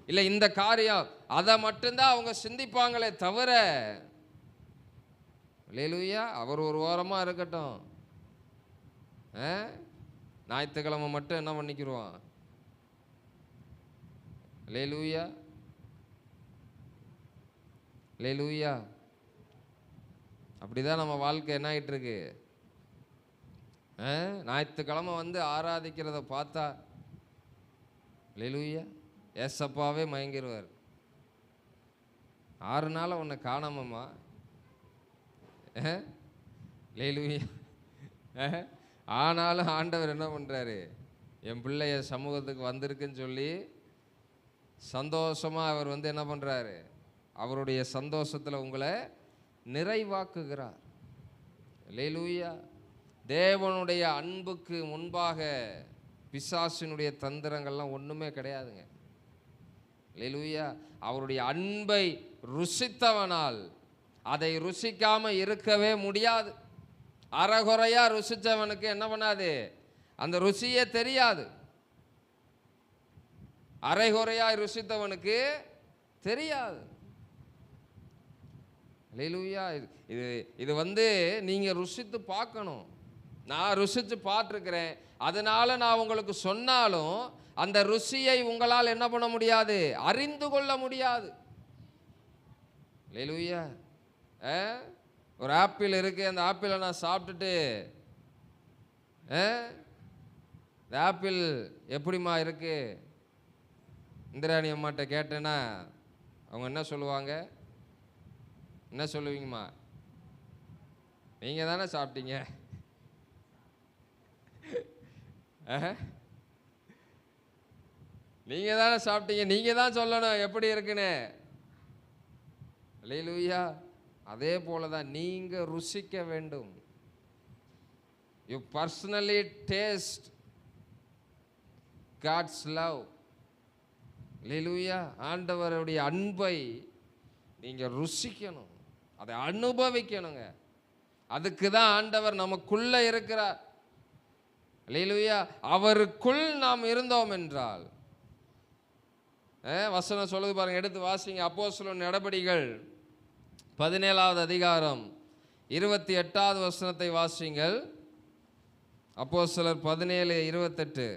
இல்லை இந்த காரியம், அதை மட்டும்தான் அவங்க சிந்திப்பாங்களே தவிர, அல்லேலூயா, அவர் ஒரு ஓரமாக இருக்கட்டும், ஞாயிற்றுக்கிழமை மட்டும் என்ன பண்ணிக்கிடுவான். அல்லேலூயா, அல்லேலூயா. அப்படிதான் நம்ம வாழ்க்கை என்ன ஆகிட்டு இருக்கு. ஞாயிற்றுக்கிழமை வந்து ஆராதிக்கிறத பார்த்தா அல்லேலூயா ஏசப்பாவே மயங்கிடுவார். 6 நாள் உன்னை காணாமம்மா, அல்லேலூயா. ஆனாலும் ஆண்டவர் என்ன பண்ணுறாரு, என் பிள்ளைய சமூகத்துக்கு வந்திருக்குன்னு சொல்லி சந்தோஷமாக அவர் வந்து என்ன பண்ணுறாரு, அவருடைய சந்தோஷத்தில் உங்களை நிறைவாக்குகிறார். அல்லேலூயா. தேவனுடைய அன்புக்கு முன்பாக பிசாசினுடைய தந்திரங்கள்லாம் ஒன்றுமே கிடையாதுங்க. அல்லேலூயா. அவருடைய அன்பை ருசித்தவனால் அதை ருசிக்காம இருக்கவே முடியாது. அறகுறையா ருசித்தவனுக்கு என்ன பண்ணாது, அந்த ருசியே தெரியாது. அரைகுறையா ருசித்தவனுக்கு தெரியாது. அல்லேலூயா. இது வந்து நீங்கள் ருசித்து பார்க்கணும். நான் ருசித்து பார்த்துருக்கிறேன், அதனால நான் உங்களுக்கு சொன்னாலும் அந்த ருசியை உங்களால் என்ன பண்ண முடியாது, அறிந்து கொள்ள முடியாது. அல்லேலூயா. ஒரு ஆப்பிள் இருக்கு, அந்த ஆப்பிளை நான் சாப்பிட்டுட்டு இந்த ஆப்பிள் எப்படிம்மா இருக்கு இந்திராணி அம்மாட்ட கேட்டேன்னா அவங்க என்ன சொல்லுவாங்க, என்ன சொல்லுவீங்கம்மா, நீங்கள் தானே சாப்பிட்டீங்க. நீங்கள் தானே சாப்பிட்டீங்க, நீங்கள் தான் சொல்லணும் எப்படி இருக்குன்னு. அல்லேலூயா. அதே போல தான் நீங்கள் ருசிக்க வேண்டும். You personally taste God's love. Hallelujah. ஆண்டவருடைய அன்பை நீங்கள் ருசிக்கணும், அதை அனுபவிக்கணுங்க. அதுக்கு தான் ஆண்டவர் நமக்குள்ளே இருக்கிறார். அல்லேலூயா. அவருக்குள் நாம் இருந்தோம் என்றால், வசனம் சொல்லுது பாருங்க, எடுத்து வாசிங்க. அப்போஸ்தலர் நடபடிகள் 17வது அதிகாரம் 28வது வசனத்தை வாசிங்கள். அப்போஸ்தலர் 17:28.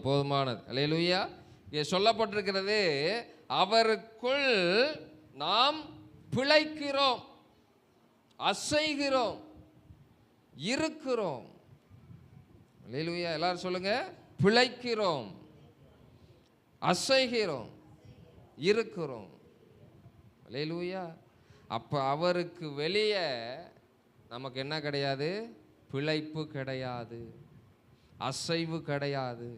போதுமானது. அல்லேலூயா. இங்கே சொல்லப்பட்டிருக்கிறது, அவருக்குள் நாம் பிழைக்கிறோம், அசைகிறோம், இருக்கிறோம். அல்லேலூயா. எல்லாரும் சொல்லுங்க, பிழைக்கிறோம், அசைகிறோம், இருக்கிறோம். அல்லேலூயா. அப்போ அவருக்கு வெளியே நமக்கு என்ன கிடையாது, பிழைப்பு கிடையாது, அசைவு கிடையாது,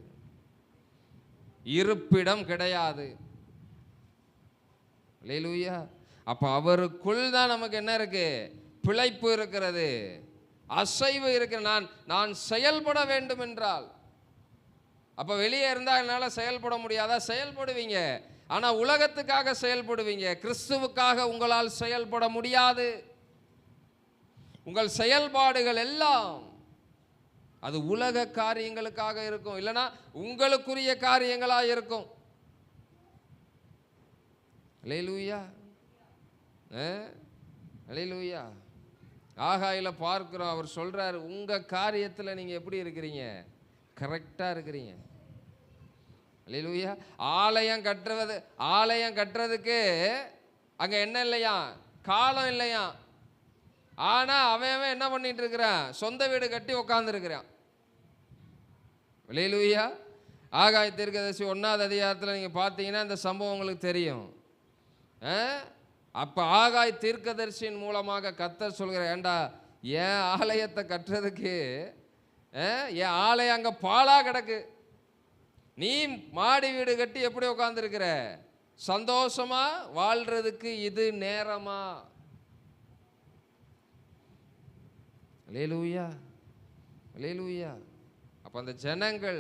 இருப்பிடம் கிடையாது. அல்லேலூயா. அப்போ அவருக்குள் தான் நமக்கு என்ன இருக்கு, பிழைப்பு இருக்கிறது, அசைவு இருக்கு. நான் செயல்பட வேண்டும் என்றால், அப்போ வெளியே இருந்தால் என்னால் செயல்பட முடியாதா? செயல்படுவீங்க, ஆனால் உலகத்துக்காக செயல்படுவீங்க, கிறிஸ்துவுக்காக உங்களால் செயல்பட முடியாது. உங்கள் செயல்பாடுகள் எல்லாம் அது உலக காரியங்களுக்காக இருக்கும், இல்லைன்னா உங்களுக்குரிய காரியங்களாக இருக்கும். அல்லேலூயா. அல்லேலூயா. ஆகாயில பார்க்கிறோம், அவர் சொல்றாரு, உங்க காரியத்தில் நீங்க எப்படி இருக்கிறீங்க, கரெக்டா இருக்கிறீங்க. அல்லேலூயா. ஆலயம் கட்டுறதுக்கு அங்க என்ன இல்லையா, காலம் இல்லையா. ஆனா அவன் என்ன பண்ணிட்டு இருக்கிறான், சொந்த வீடு கட்டி உட்கார்ந்து இருக்கிறான். அல்லேலூயா. ஆகாய தீர்க்கதரிசி 1வது அதிகாரத்தில் நீங்க பார்த்தீங்கன்னா இந்த சம்பவம் உங்களுக்கு தெரியும். அப்ப ஆகாய தீர்க்கதரிசியின் மூலமாக கர்த்தர் சொல்கிற, ஏண்டா என் ஆலயத்தை கட்டுறதுக்கு, என் ஆலயம் அங்க பாழா கிடக்கு, நீ மாடி வீடு கட்டி எப்படி உட்கார்ந்துருக்கிற, சந்தோஷமா வாழ்றதுக்கு இது நேரமா? அல்லேலூயா. அல்லேலூயா. அப்போ அந்த ஜனங்கள்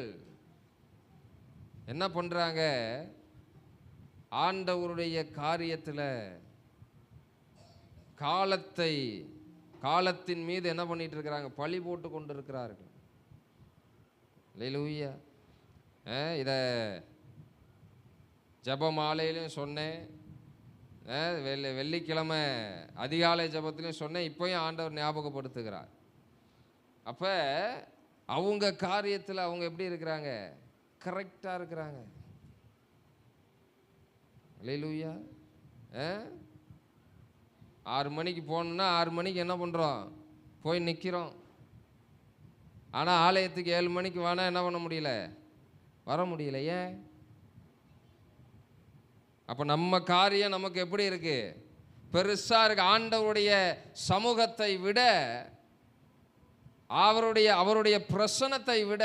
என்ன பண்ணுறாங்க? ஆண்டவருடைய காரியத்தில் காலத்தின் மீது என்ன பண்ணிட்டு இருக்கிறாங்க? பழி போட்டு கொண்டு இருக்கிறார்கள். அல்லேலூயா. இதை ஜெபமாலையிலையும் சொன்னேன், வெள்ளிக்கிழமை அதிகாலை ஜெபத்திலையும் சொன்னேன், இப்போயும் ஆண்டவர் ஞாபகப்படுத்துகிறார். அப்போ அவங்க காரியத்தில் அவங்க எப்படி இருக்கிறாங்க? கரெக்டாக இருக்கிறாங்க. அல்லேலூயா. 6 மணிக்கு போகணுன்னா 6 மணிக்கு என்ன பண்ணுறோம்? போய் நிற்கிறோம். ஆனால் ஆலயத்துக்கு 7 மணிக்கு வேணால் என்ன பண்ண முடியல? வர முடியல. ஏன்? அப்போ நம்ம காரியம் நமக்கு எப்படி இருக்கு? பெருசாக இருக்கு. ஆண்டவருடைய சமூகத்தை விட, அவருடைய பிரசனத்தை விட,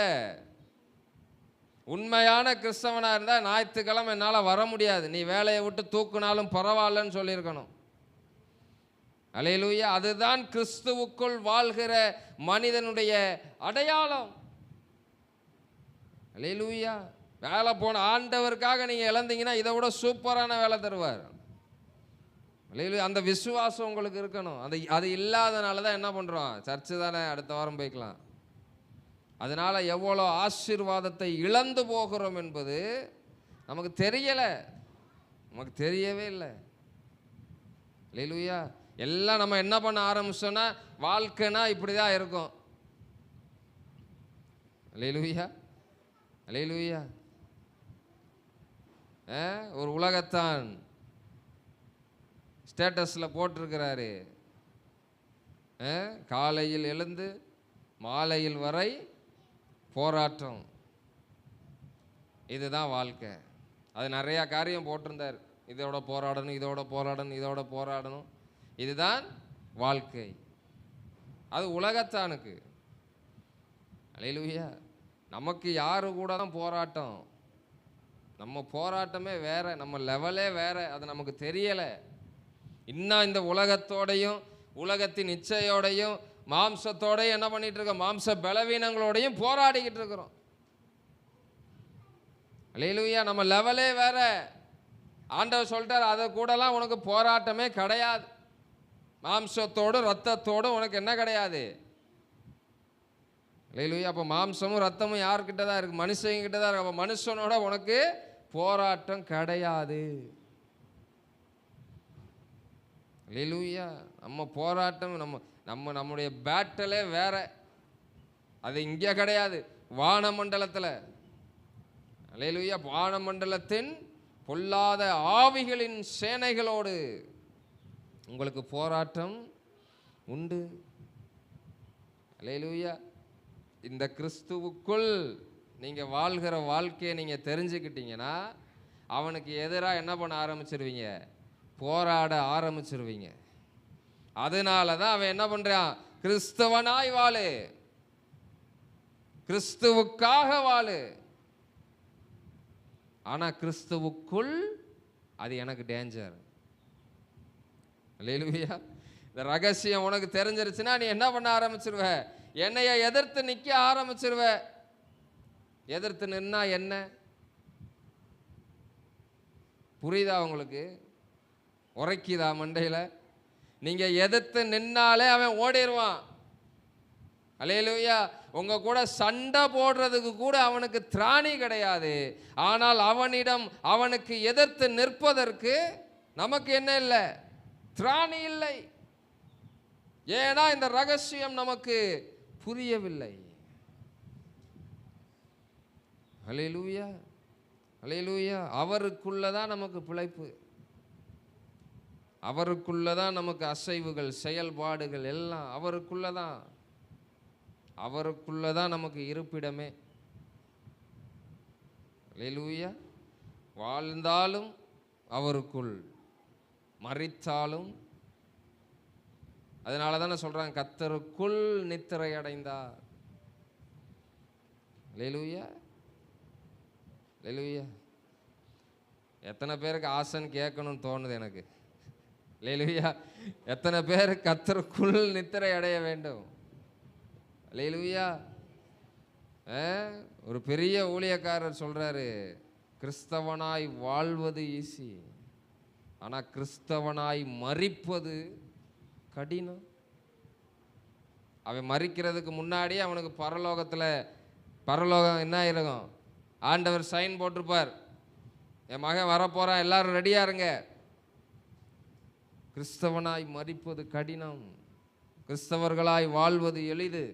உண்மையான கிறிஸ்தவனாக இருந்தால் ஞாயிற்றுக்கிழமை என்னால் வர முடியாது, நீ வேலையை விட்டு தூக்குனாலும் பரவாயில்லன்னு சொல்லியிருக்கணும். அல்லேலூயா. அதுதான் கிறிஸ்துவுக்குள் வாழ்கிற மனிதனுடைய அடையாளம். அல்லேலூயா. வேலை போன ஆண்டவருக்காக நீங்கள் இழந்தீங்கன்னா இதை விட சூப்பரான வேலை தருவார். அல்லேலூயா. அந்த விசுவாசம் உங்களுக்கு இருக்கணும். அது இல்லாதனால தான் என்ன பண்ணுறோம்? சர்ச்சு தானே, அடுத்த வாரம் போய்க்கலாம். அதனால் எவ்வளோ ஆசீர்வாதத்தை இழந்து போகிறோம் என்பது நமக்கு தெரியலை, நமக்கு தெரியவே இல்லை. அல்லேலூயா. எல்லாம் நம்ம என்ன பண்ண ஆரம்பிச்சோன்னா, வாழ்க்கைனா இப்படி தான் இருக்கும். அல்லேலூயா. அல்லேலூயா. ஒரு உலகத்தான் ஸ்டேட்டஸில் போட்டிருக்கிறாரு, காலையில் எழுந்து மாலையில் வரை போராட்டம். இதுதான் வாழ்க்கை. அது நிறையா காரியம் போட்டிருந்தார். இதோட போராடணும், இதோட போராடணும், இதோட போராடணும். இதுதான் வாழ்க்கை. அது உலகத்தானுக்கு. அல்லேலூயா. நமக்கு யாரு கூட தான் போராட்டம்? நம்ம போராட்டமே வேற, நம்ம லெவலே வேற. அது நமக்கு தெரியலை. இன்னும் இந்த உலகத்தோடையும் உலகத்தின் இச்சையோடையும் மாம்சத்தோடையும் என்ன பண்ணிட்டு இருக்கோம்? மாம்ச பலவீனங்களோடையும் போராடிக்கிட்டு இருக்கிறோம். அல்லேலூயா. நம்ம லெவலே வேற. ஆண்டவர் சொல்லிட்டார், அதை கூடலாம் உனக்கு போராட்டமே கிடையாது. மாம்சத்தோடு ரத்தத்தோடு உனக்கு என்ன கிடையாது? அல்லேலூயா. அப்போ மாம்சமும் ரத்தமும் யார்கிட்ட தான் இருக்கு? மனுஷங்கிட்ட தான் இருக்கு. அப்போ மனுஷனோட உனக்கு போராட்டம் கிடையாது. அல்லேலூயா. நம்ம போராட்டம், நம்முடைய பேட்டலே வேற. அது இங்கே கிடையாது, வானமண்டலத்தில். அல்லேலூயா. வானமண்டலத்தின் பொல்லாத ஆவிகளின் சேனைகளோடு உங்களுக்கு போராட்டம் உண்டு. அல்லேலூயா. இந்த கிறிஸ்துவுக்குள் நீங்கள் வாழ்கிற வாழ்க்கையை நீங்கள் தெரிஞ்சுக்கிட்டீங்கன்னா அவனுக்கு எதிராக என்ன பண்ண ஆரம்பிச்சிருவீங்க? போராட ஆரம்பிச்சிருவீங்க. அதனால தான் அவன் என்ன பண்ணுறான்? கிறிஸ்தவனாய் வாழு, கிறிஸ்துவுக்காக வாழு. ஆனால் கிறிஸ்துவுக்குள் அது எனக்கு டேஞ்சர். அல்லேலூயா. இந்த ரகசியம் உனக்கு தெரிஞ்சிருச்சுன்னா நீ என்ன பண்ண ஆரம்பிச்சிருவ? என்னைய எதிர்த்து நிற்க ஆரம்பிச்சிருவ. எதிர்த்து நின்னா என்ன புரியுதா உங்களுக்கு? உரைக்குதா மண்டையில்? நீங்கள் எதிர்த்து நின்னாலே அவன் ஓடிடுவான். அல்லேலூயா. உங்க கூட சண்டை போடுறதுக்கு கூட அவனுக்கு திராணி கிடையாது. ஆனால் அவனுக்கு எதிர்த்து நிற்பதற்கு நமக்கு என்ன இல்லை? திராணி இல்லை. ஏன்னா இந்த ரகசியம் நமக்கு புரியவில்லை. அல்லேலூயா. அல்லேலூயா. அவருக்குள்ளதான் நமக்கு பிழைப்பு, அவருக்குள்ளதான் நமக்கு அசைவுகள், செயல்பாடுகள் எல்லாம் அவருக்குள்ளதான். அவருக்குள்ளதான் நமக்கு இருப்பிடமே. அல்லேலூயா. வாழ்ந்தாலும் அவருக்குள், மரித்தாலும். அதனால தானே சொல்றாங்க, கர்த்தருக்குள் நித்திரை அடைந்தார். அல்லேலூயா. அல்லேலூயா. எத்தனை பேருக்கு ஆசைன்னு கேட்கணும்னு தோணுது எனக்கு. அல்லேலூயா. எத்தனை பேர் கர்த்தருக்குள் நித்திரை அடைய வேண்டும்? அல்லேலூயா. ஒரு பெரிய ஊழியக்காரர் சொல்றாரு, கிறிஸ்தவனாய் வாழ்வது ஈஸி, ஆனா கிறிஸ்தவனாய் மரிப்பது கடினம். அவன் மரிக்கிறதுக்கு முன்னாடி அவனுக்கு பரலோகம் என்ன ஆயிருக்கும், ஆண்டவர் சைன் போட்டிருப்பார், என் மகன் வரப்போறான், எல்லாரும் ரெடியா இருங்க. கிறிஸ்தவனாய் மரிப்பது கடினம், கிறிஸ்தவர்களாய் வாழ்வது எளிது.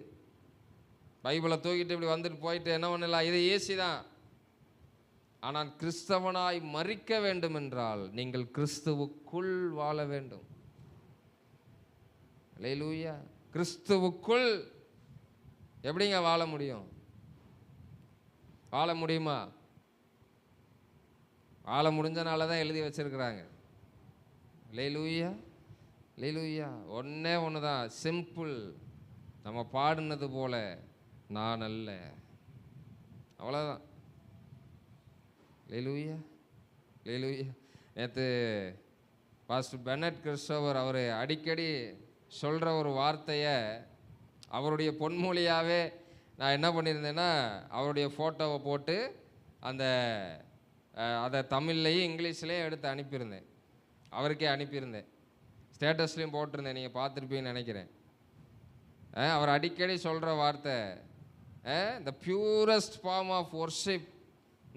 பைபிளை தூக்கிட்டு இப்படி வந்துட்டு போயிட்டு என்ன பண்ணலாம், இது ஈஸி தான். ஆனால் கிறிஸ்தவனாய் மரிக்க வேண்டும் என்றால் நீங்கள் கிறிஸ்துவுக்குள் வாழ வேண்டும். அல்லேலூயா. கிறிஸ்துவுக்குள் எப்படிங்க வாழ முடியும்? வாழ முடியுமா? வாழ முடிஞ்சனால தான் எழுதி வச்சிருக்கிறாங்க. அல்லேலூயா, அல்லேலூயா. ஒன்னே ஒன்று தான், சிம்பிள். நம்ம பாடினது போல நான் அல்ல, அவ்வளோதான். அல்லேலூயா, அல்லேலூயா. நேற்று பாஸ்டர் பெனட் கிறிஸ்டோபர் அவர் அடிக்கடி சொல்கிற ஒரு வார்த்தையை அவருடைய பொன்மொழியாகவே நான் என்ன பண்ணியிருந்தேன்னா, அவருடைய ஃபோட்டோவை போட்டு அதை தமிழ்லையும் இங்கிலீஷ்லேயும் எடுத்து அனுப்பியிருந்தேன். அவருக்கே அனுப்பியிருந்தேன், ஸ்டேட்டஸ்லேயும் போட்டிருந்தேன், நீங்கள் பார்த்துருப்பீங்கன்னு நினைக்கிறேன். அவர் அடிக்கடி சொல்கிற வார்த்தை, the purest form of worship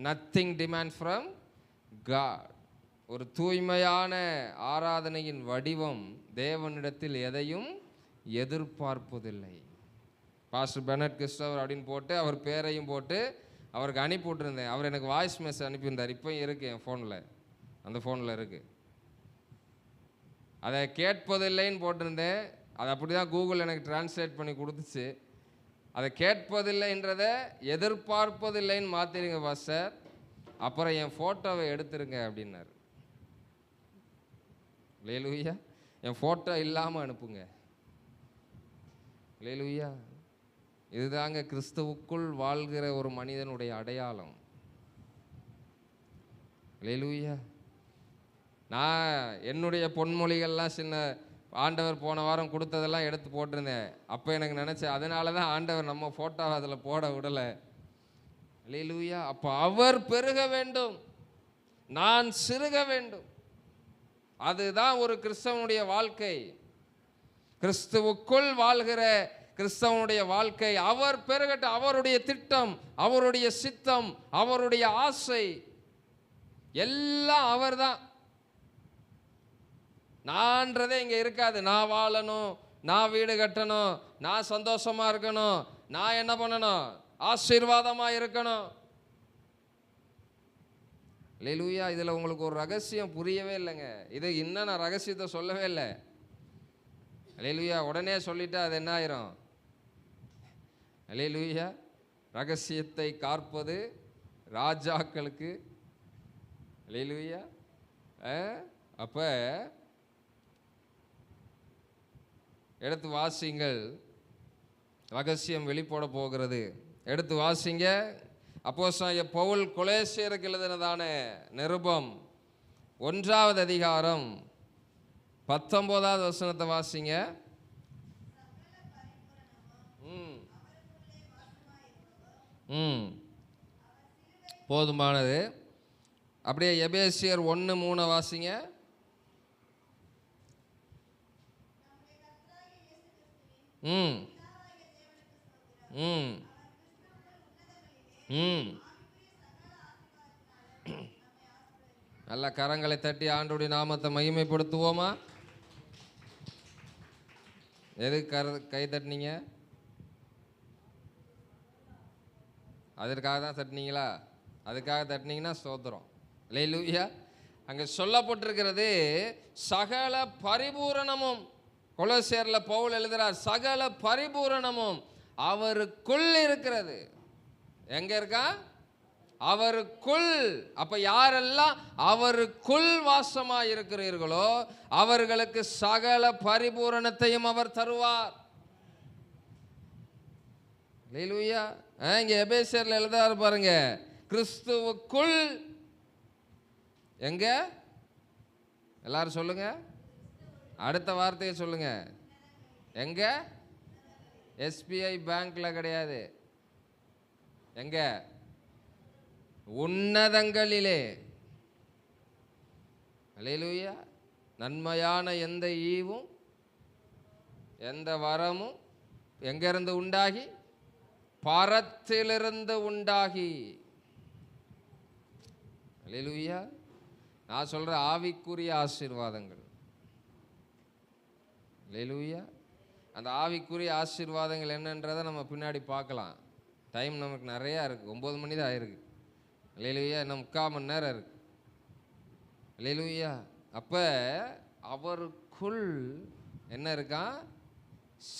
nothing demand from God. ஒரு தூய்மையான ஆராதனையின் வடிவம் தேவனிடத்தில் எதையும் எதிர்பார்ப்பதில்லை. பாஸ்டர் பெனட் கிறிஸ்டோபர் அப்படின்னு போட்டு அவர் பேரையும் போட்டு அவருக்கு அனுப்பி விட்டுருந்தேன். அவர் எனக்கு வாய்ஸ் மெசேஜ் அனுப்பியிருந்தார், இப்போயும் இருக்குது என் ஃபோனில், அந்த ஃபோனில் இருக்குது. அதை கேட்பதில்லைன்னு போட்டிருந்தேன், அது அப்படி தான் கூகுள் எனக்கு டிரான்ஸ்லேட் பண்ணி கொடுத்துச்சு. அதை கேட்பதில்லைன்றதை எதிர்பார்ப்பதில்லைன்னு மாற்றிடுங்க பாஸ்டர், அப்புறம் என் ஃபோட்டோவை எடுத்துருங்க அப்படின்னாரு. அல்லேலூயா. என் ஃபோட்டோ இல்லாமல் அனுப்புங்க. அல்லேலூயா. இதுதாங்க கிறிஸ்துவுக்குள் வாழ்கிற ஒரு மனிதனுடைய அடையாளம். அல்லேலூயா. நான் என்னுடைய பொன்மொழிகள்லாம் சின்ன ஆண்டவர் போன வாரம் கொடுத்ததெல்லாம் எடுத்து போட்டிருந்தேன். அப்போ எனக்கு நினச்சேன், அதனால தான் ஆண்டவர் நம்ம ஃபோட்டோவை அதில் போட விடலை. அல்லேலூயா. அப்போ அவர் பெருக வேண்டும், நான் சிறுக வேண்டும். அதுதான் ஒரு கிறிஸ்தவனுடைய வாழ்க்கை. கிறிஸ்துவுக்குள் வாழ்கிற கிறிஸ்தவனுடைய வாழ்க்கை. அவர் பெருகட்டும், அவருடைய திட்டம், அவருடைய சித்தம், அவருடைய ஆசை எல்லாம் அவர் தான். நான்றதே இங்கே இருக்காது. நான் வாழணும், நான் வீடு கட்டணும், நான் சந்தோஷமா இருக்கணும், நான் என்ன பண்ணணும், ஆசீர்வாதமா இருக்கணும். அல்லேலூயா. இதில் உங்களுக்கு ஒரு ரகசியம் புரியவே இல்லைங்க. இது இன்னும் நான் ரகசியத்தை சொல்லவே இல்லை. அல்லேலூயா. உடனே சொல்லிட்டா அது என்ன ஆயிரும்? அல்லேலூயா. ரகசியத்தை காற்பது ராஜாக்களுக்கு. அல்லேலூயா. அப்போ எடுத்து வாசிங்கள், ரகசியம் வெளிப்பட போகிறது. எடுத்து வாசிங்க. அப்போஸ்தலனாகிய பவுல் கொலோசியருக்கு எழுதினதான நிருபம் 1ஆவது அதிகாரம் 19வது வசனத்தை வாசிங்க. போதுமானது. அப்படியே எபேசியர் 1:3 வாசிங்க. நல்ல கரங்களை தட்டி ஆண்டவருடைய நாமத்தை மகிமைப்படுத்துவோமா? எதுக்கு கை தட்டினீங்க? அதற்காக தான் தட்டினீங்களா? அதுக்காக தட்டினீங்கன்னா ஸ்தோத்திரம். அல்லேலூயா. அங்கே சொல்லப்பட்டிருக்கிறது சகல பரிபூரணமும். கொலோசியரில் பவுல் எழுதுகிறார், சகல பரிபூரணமும் அவருக்குள் இருக்கிறது. எங்க இருக்கா? அவருக்குள். அப்ப யாரெல்லாம் அவருக்குள் வாசமா இருக்கிறீர்களோ அவர்களுக்கு சகல பரிபூரணத்தையும் அவர் தருவார். அல்லேலூயா. இங்க எபேசியர்ல எழுதாரு பாருங்க, கிறிஸ்துவுக்குள். எங்க? எல்லாரும் சொல்லுங்க, அடுத்த வார்த்தையை சொல்லுங்க. எங்க? SBI பேங்க்ல கிடையாது. எங்க? உன்னதங்களிலே. அல்லேலூயா. நன்மையான எந்த ஈவும் எந்த வரமும் எங்கிருந்து உண்டாகி? பரத்திலிருந்து உண்டாகி. அல்லேலூயா. நான் சொல்ற ஆவிக்குரிய ஆசீர்வாதங்கள். அல்லேலூயா. அந்த ஆவிக்குரிய ஆசீர்வாதங்கள் என்னன்றதை நம்ம பின்னாடி பார்க்கலாம். டைம் நமக்கு நிறையா இருக்குது. 9 மணி தான் ஆயிருக்கு. அல்லேலூயா. இன்னும் 3/4 மணி நேரம் இருக்கு. அல்லேலூயா. அப்போ அவருக்குள் என்ன இருக்கான்?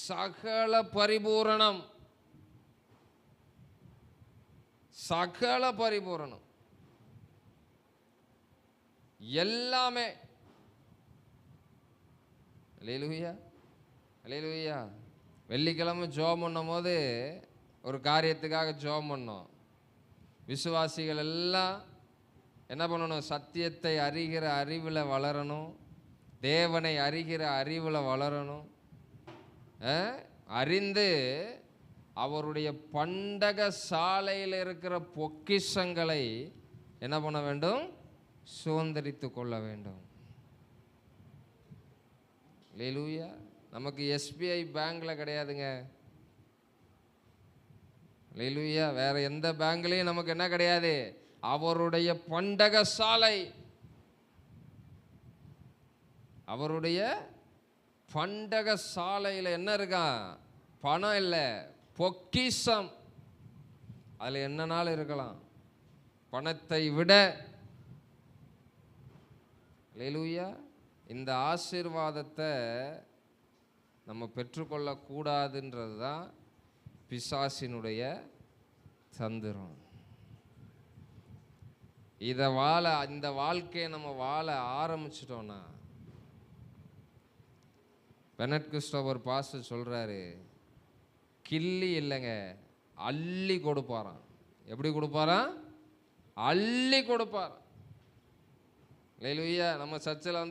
சகல பரிபூரணம். சகல பரிபூரணம் எல்லாமே. அல்லேலூயா. அல்லேலூயா. வெள்ளிக்கிழமை ஜெபம் பண்ணும் போது ஒரு காரியத்துக்காக ஜெபம் பண்ணோம். விசுவாசிகள் எல்லாம் என்ன பண்ணணும்? சத்தியத்தை அறிகிற அறிவில் வளரணும். தேவனை அறிகிற அறிவில் வளரணும். அறிந்து அவருடைய பண்டக சாலையில் இருக்கிற பொக்கிஷங்களை என்ன பண்ண வேண்டும்? சுதந்திரித்து கொள்ள வேண்டும். அல்லேலூயா. நமக்கு எஸ்பிஐ பேங்க்ல கிடையாதுங்க. அல்லேலூயா. வேற எந்த பேங்க்லையும் நமக்கு என்ன கிடையாது? அவருடைய பண்டக சாலை. அவருடைய பண்டக சாலையில் என்ன இருக்கான்? பணம் இல்லை, பொக்கிஷம். அதில் என்னனாலும் இருக்கலாம். பணத்தை விட. அல்லேலூயா. இந்த ஆசீர்வாதத்தை நம்ம பெற்றுக்கொள்ளக்கூடாதுன்றது தான் பிசாசினுடைய தந்திரம். இந்த வாழ்க்கையை நம்ம வாழ ஆரம்பிச்சிட்டோம்னா, பெனட் கிறிஸ்டோபர் பாஸ்டர் சொல்றாரு, கிள்ளி இல்லைங்க, அள்ளி கொடுப்பாராம். எப்படி கொடுப்பாராம்? அள்ளி கொடுப்பாராம். அல்லேலூயா. நம்ம சர்ச்சில்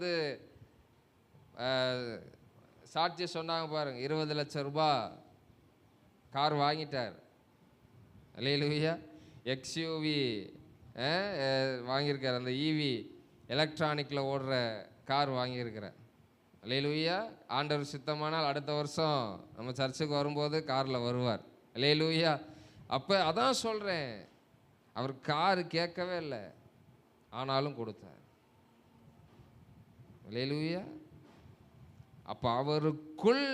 சாட்சி சொன்னாங்க பாருங்க. 20 லட்சம் ரூபாய் கார் வாங்கிட்டார். அல்லேலூயா. எக்ஸ்யூவி வாங்கியிருக்கார். அந்த ஈவி எலக்ட்ரானிக்கில் ஓடுற கார் வாங்கியிருக்கிறார். அல்லேலூயா. ஆண்டவர் சித்தமானால் அடுத்த வருஷம் நம்ம சர்ச்சுக்கு வரும்போது காரில் வருவார். அல்லேலூயா. அப்போ அதான் சொல்கிறேன், அவர் கார் கேட்கவே இல்லை, ஆனாலும் கொடுத்தார். அல்லேலூயா. அப்போ அவருக்குள்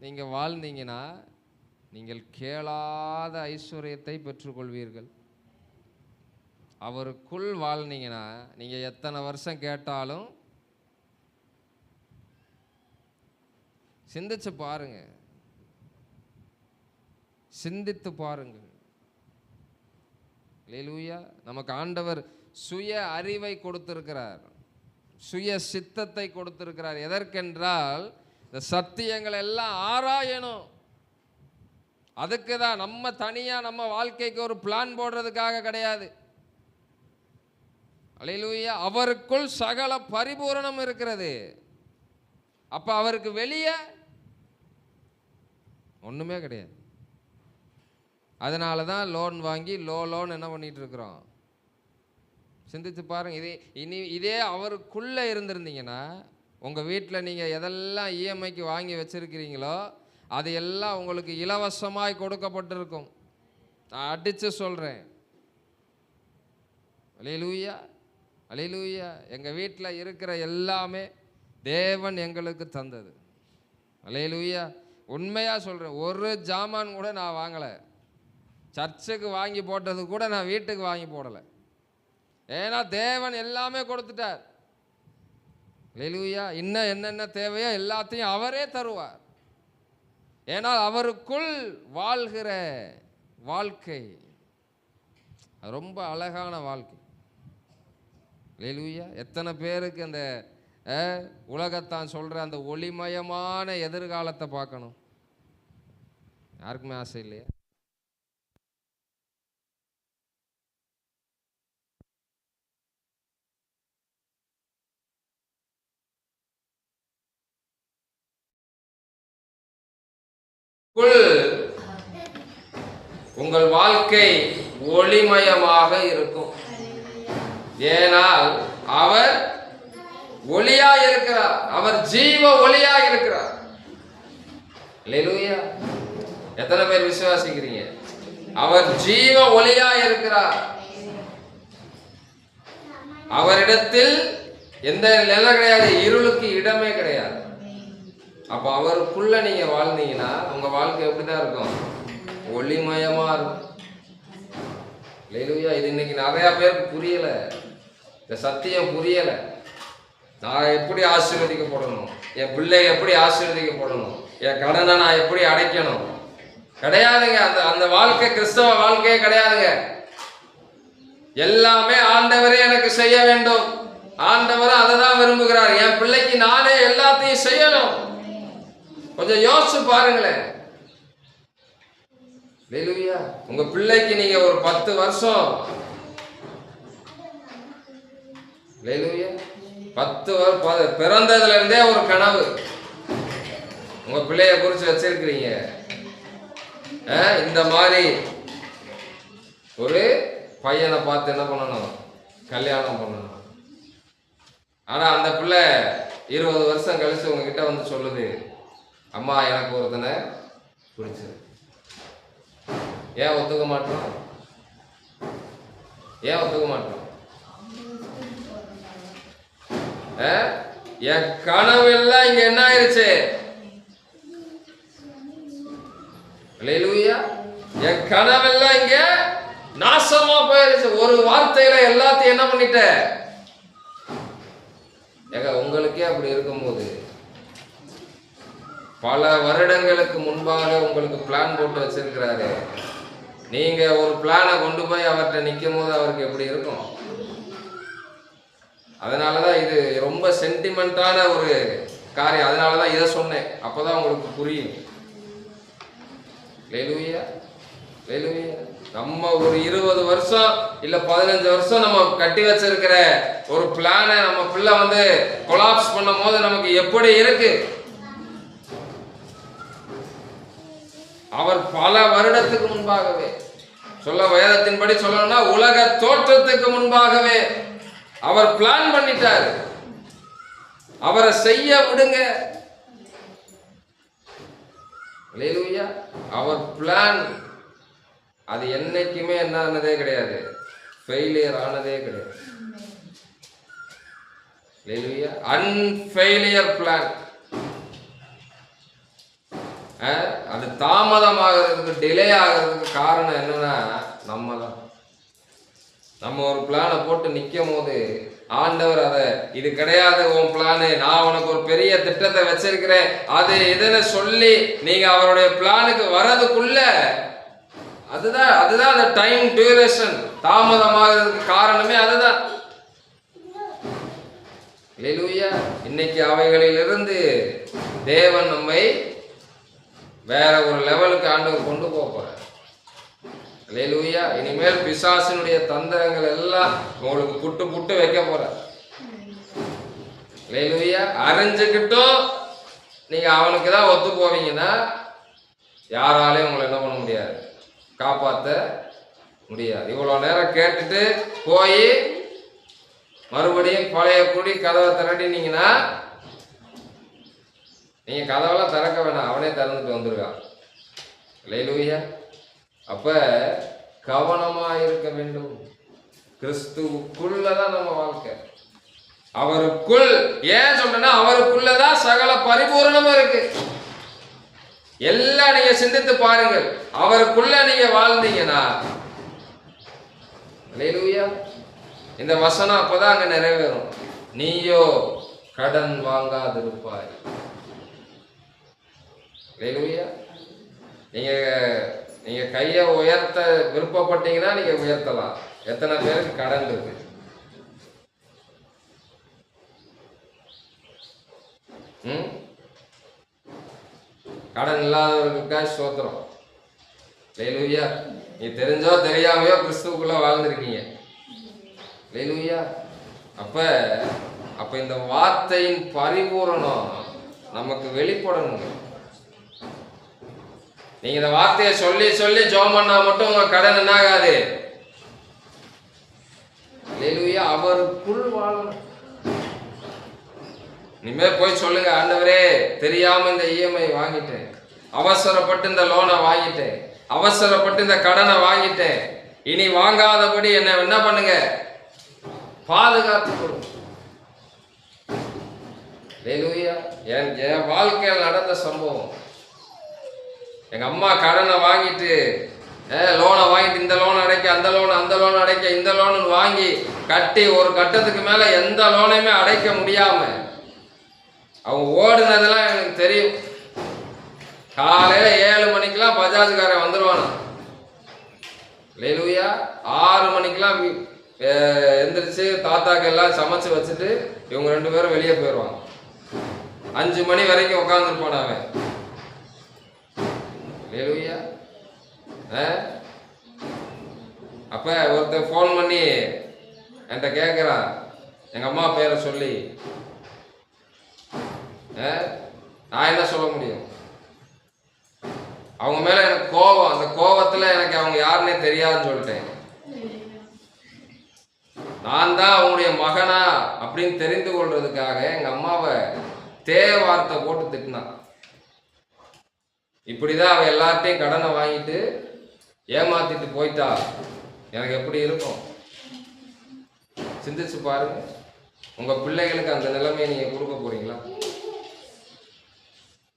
நீங்கள் வாழ்ந்தீங்கன்னா நீங்கள் கேளாத ஐஸ்வர்யத்தை பெற்றுக்கொள்வீர்கள். அவருக்குள் வாழ்ந்தீங்கன்னா நீங்கள் எத்தனை வருஷம் கேட்டாலும். சிந்திச்சு பாருங்க, சிந்தித்து பாருங்கள். அல்லேலூயா. நமக்கு ஆண்டவர் சுய அறிவை கொடுத்திருக்கிறார், சுய சித்தத்தை கொடுத்திருக்கிறார். எதற்கென்றால் இந்த சத்தியங்கள் எல்லாம் ஆராயணும். அதுக்கு தான். நம்ம தனியா நம்ம வாழ்க்கைக்கு ஒரு பிளான் போடுறதுக்காக கிடையாது. அல்லேலூயா. அவருக்குள் சகல பரிபூரணம் இருக்கிறது. அப்ப அவருக்கு வெளியே ஒண்ணுமே கிடையாது. அதனால தான் லோன் வாங்கி லோன் என்ன பண்ணிட்டு இருக்கிறோம்? சிந்தித்து பாருங்க. இதே அவருக்குள்ள இருந்திருந்தீங்கன்னா, உங்க வீட்டில் நீங்க எதெல்லாம் இஎம்ஐக்கு வாங்கி வச்சிருக்கிறீங்களோ அது எல்லாம் உங்களுக்கு இலவசமாய் கொடுக்கப்பட்டிருக்கும். நான் அடிச்சு சொல்றேன். அல்லேலூயா. அல்லேலூயா. எங்க வீட்டில் இருக்கிற எல்லாமே தேவன் எங்களுக்கு தந்தது. அல்லேலூயா. உண்மையா சொல்றேன், ஒரு ஜாமான் கூட நான் வாங்கலை. சர்ச்சுக்கு வாங்கி போட்டது கூட நான் வீட்டுக்கு வாங்கி போடலை. ஏன்னா தேவன் எல்லாமே கொடுத்துட்டார். அல்லேலூயா. இன்னும் என்னென்ன தேவையோ எல்லாத்தையும் அவரே தருவார். ஏன்னா அவருக்குள் வாழ்கிற வாழ்க்கை ரொம்ப அழகான வாழ்க்கை. அல்லேலூயா. எத்தனை பேருக்கு அந்த உலகத்தான் சொல்ற அந்த ஒளிமயமான எதிர்காலத்தை பார்க்கணும்? யாருக்குமே ஆசை இல்லையா? உங்கள் வாழ்க்கை ஒளிமயமாக இருக்கும். ஏனால் அவர் ஒளியா இருக்கிறார். அவர் ஜீவ ஒளியா இருக்கிறார். அல்லேலூயா. எத்தனை பேர் விசுவாசிக்கிறீங்க? அவர் ஜீவ ஒளியா இருக்கிறார். அவரிடத்தில் எந்த நிலம் கிடையாது, இருளுக்கு இடமே கிடையாது. அப்ப அவருக்குள்ள நீங்க வாழ்ந்தீங்கன்னா உங்க வாழ்க்கை எப்படிதான் இருக்கும்? ஒளிமயமா இருக்கும். அல்லேலூயா. இது இன்னைக்கு நிறைய பேருக்கு புரியல, இந்த சத்தியம் புரியல. நான் எப்படி ஆசீர்வதிக்கப்படணும், என் பிள்ளை எப்படி ஆசீர்வதிக்கப்படணும், என் கடனை நான் எப்படி அடைக்கணும், கிடையாதுங்க. அந்த வாழ்க்கை கிறிஸ்தவ வாழ்க்கையே கிடையாதுங்க. எல்லாமே ஆண்டவரே எனக்கு செய்ய வேண்டும். ஆண்டவரே அதை தான் விரும்புகிறார். என் பிள்ளைக்கு நானே எல்லாத்தையும் செய்யணும். கொஞ்சம் யோசிச்சு பாருங்களேன். அல்லேலூயா. உங்க பிள்ளைக்கு நீங்க ஒரு 10 வருஷம், அல்லேலூயா, 10 வருஷம் பிறந்ததுல இருந்தே ஒரு கனவு உங்க பிள்ளைய குறிச்சு வச்சிருக்கிறீங்க. இந்த மாதிரி ஒரு பையனை பார்த்து என்ன பண்ணணும்? கல்யாணம் பண்ணணும். ஆனா அந்த பிள்ளை 20 வருஷம் கழிச்சு உங்ககிட்ட வந்து சொல்லுது, அம்மா எனக்கு ஒருத்தனை பிடிச்சது. ஏன் ஒத்துக்க மாட்டோம்? ஏன் ஒத்துக்க மாட்டோம்? என் கனவெல்லாம் இங்க என்ன ஆயிருச்சு? அல்லேலூயா. என் கனவெல்லாம் இங்க நாசமா போயிருச்சு. ஒரு வார்த்தையில எல்லாத்தையும் என்ன பண்ணிட்ட? உங்களுக்கே அப்படி இருக்கும்போது பல வருடங்களுக்கு முன்பாக உங்களுக்கு பிளான் போட்டு வச்சிருக்கிறாரு. நீங்க ஒரு பிளானை கொண்டு போய் அவர்கிட்ட நிற்கும் போது அவருக்கு எப்படி இருக்கும்? அதனாலதான் இது ரொம்ப சென்டிமெண்டான ஒரு காரியம். அதனாலதான் இதை சொன்னேன். அப்பதான் உங்களுக்கு புரியும். அல்லேலூயா. அல்லேலூயா. நம்ம ஒரு 20 வருஷம் இல்ல 15 வருஷம் நம்ம கட்டி வச்சிருக்கிற ஒரு பிளானை நம்ம பிள்ளை வந்து கொலாப்ஸ் பண்ணும் போது நமக்கு எப்படி இருக்கு? அவர் பல வருடத்துக்கு முன்பாகவே, வேதத்தின்படி சொல்லணும்னா உலக தோற்றத்துக்கு முன்பாகவே அவர் பிளான் பண்ணிட்டார். அவரை செய்ய விடுங்க. அல்லேலூயா. அவர் பிளான் அது என்னைக்குமே என்ன ஆனதே கிடையாது, ஃபெயிலியர் ஆனதே கிடையாது. அல்லேலூயா. அன்ஃபெயிலியர் பிளான். அது தாமதமாகிறதுக்கு, டிலே ஆகிறதுக்கு காரணம் என்னன்னா நம்ம தான். நம்ம ஒரு பிளானை போட்டு நிற்கும் போது ஆண்டவர் அதை இது கிடையாது உன் பிளானு, நான் உனக்கு ஒரு பெரிய திட்டத்தை வச்சிருக்கிறேன், அது இதுன்னு சொல்லி நீங்க அவருடைய பிளானுக்கு வர்றதுக்குள்ள அதுதான் அந்த டைம் டியூரேஷன் தாமதமாகிறதுக்கு காரணமே அதுதான். அல்லேலூயா. இன்னைக்கு அவைகளிலிருந்து தேவன் நம்மை வேற ஒரு லெவலுக்கு ஆண்டவர் கொண்டு போறார். அல்லேலூயா. இனிமேல் பிசாசினுடைய தந்திரங்கள் எல்லாம் உங்களுக்கு புட்டு புட்டு வைக்க போறார். அல்லேலூயா. அறிஞ்சுக்கிட்டும் நீங்க அவனுக்கு தான் ஒத்து போவீங்கன்னா யாராலையும் உங்களை என்ன பண்ண முடியாது, காப்பாற்ற முடியாது. இவ்வளவு நேரம் கேட்டுட்டு போய் மறுபடியும் பழைய கூடி கதவை திரட்டினீங்கன்னா நீங்க கதவெல்லாம் திறக்க வேணாம், அவனே திறந்துட்டு வந்துருக்கான். அல்லேலூயா. அப்ப கவனமா இருக்க வேண்டும். கிறிஸ்துவுக்குள்ளதான் நம்ம வாழ்க்கை. அவருக்குள் ஏன் சொல்றேன்னா அவருக்குள்ளதான் சகல பரிபூரணமும் இருக்கு. எல்லாம் நீங்க சிந்தித்து பாருங்கள். அவருக்குள்ள நீங்க வாழ்ந்தீங்கன்னா அல்லேலூயா, இந்த வசனம் அப்பதான் அங்க நிறைவேறும். நீயோ கடன் வாங்காதிருப்பாய். அல்லேலூயா. நீங்க கையை உயர்த்த விருப்பப்பட்டீங்கன்னா நீங்க உயர்த்தலாம். எத்தனை பேருக்கு கடன் இருக்கு? கடன் இல்லாதவர்களுக்கா ஸ்தோத்திரம். அல்லேலூயா. நீ தெரிஞ்சோ தெரியாமையோ கிறிஸ்துவுக்குள்ள வாழ்ந்திருக்கீங்க. அல்லேலூயா. அப்ப இந்த வார்த்தையின் பரிபூரணம் நமக்கு வெளிப்படணுங்க. நீங்க இந்த வார்த்தையை சொல்லி சொல்லி ஜெபம் பண்ணா மட்டும் உங்க கடன் என்ன ஆகாது, அல்லேலூயா. அவருக்குள் வாழணும். இனிமே போய் சொல்லுங்க, ஆண்டவரே தெரியாம இந்த இஎம்ஐ வாங்கிட்டேன், அவசரப்பட்டு இந்த லோனை வாங்கிட்டேன், அவசரப்பட்டு இந்த கடனை வாங்கிட்டேன், இனி வாங்காதபடி என்ன என்ன பண்ணுங்க, பாதுகாத்து கொடுங்க. அல்லேலூயா. என் வாழ்க்கையில் நடந்த சம்பவம், எங்க அம்மா கடனை வாங்கிட்டு லோனை வாங்கிட்டு இந்த லோன் அடைக்க அந்த லோன் அடைக்க இந்த லோன் வாங்கி கட்டி ஒரு கட்டத்துக்கு மேல எந்த லோனையுமே அடைக்க முடியாம அவங்க ஓடுனதெல்லாம் எனக்கு தெரியும். காலையில 7 மணிக்கெல்லாம் பஜாஜ்காரன் வந்துருவானா. அல்லேலூயா. 6 மணிக்கெல்லாம் எந்திரிச்சு தாத்தாக்கு எல்லாம் சமைச்சு வச்சுட்டு இவங்க 2 பேரும் வெளியே போயிடுவாங்க. 5 மணி வரைக்கும் உட்காந்துருப்பான் அவன். அல்லேலூயா. அப்ப ஒருத்தர் ஃபோன் பண்ணி என்கிட்ட கேட்குறான், எங்க அம்மா பேரை சொல்லி. நான் என்ன சொல்ல முடியும்? அவங்க மேல எனக்கு கோபம், அந்த கோபத்துல எனக்கு அவங்க யாருன்னே தெரியாதுன்னு சொல்லிட்டேன். நான் தான் அவங்களுடைய மகனா அப்படின்னு தெரிந்து கொள்றதுக்காக எங்க அம்மாவை வார்த்தை போட்டு திட்டினான். இப்படிதான் அவ எல்லார்ட்டையும் கடனை வாங்கிட்டு ஏமாத்திட்டு போயிட்டா எனக்கு எப்படி இருக்கும்? சிந்திச்சு பாருங்க. உங்க பிள்ளைகளுக்கு அந்த நிலைமையை நீங்க கொடுக்க போறீங்களா?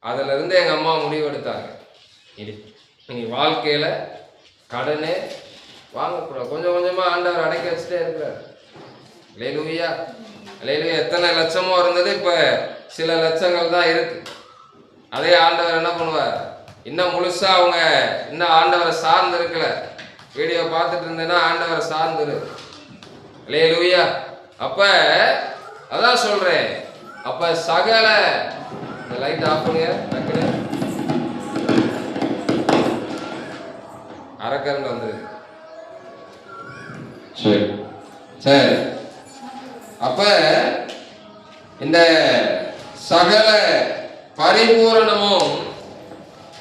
அதுல இருந்து எங்க அம்மா முடிவெடுத்தாங்க, நீ வாழ்க்கையில கடனே வாங்கக்கூடாது. கொஞ்சம் கொஞ்சமா ஆண்டவர் அடைக்க வச்சுட்டே இருக்கிறார். அல்லேலூயா. அல்லேலூயா. எத்தனை லட்சமோ இருந்தது, இப்ப சில லட்சங்கள் தான் இருக்கு. அதே ஆண்டவர் என்ன பண்ணுவார்? இன்னும் முழுசா அவங்க இன்னும் ஆண்டவரை சார்ந்து இருக்கல. வீடியோ பார்த்துட்டு இருந்தேன்னா ஆண்டவரை சார்ந்துரு. அல்லேலூயா. அப்ப அதான் சொல்றேன், அப்ப சகல லைட் ஆஃப் பண்ணுங்க, அரக்கரண்ட் வந்து சரி. அப்ப இந்த சகல பரிபூரணமும்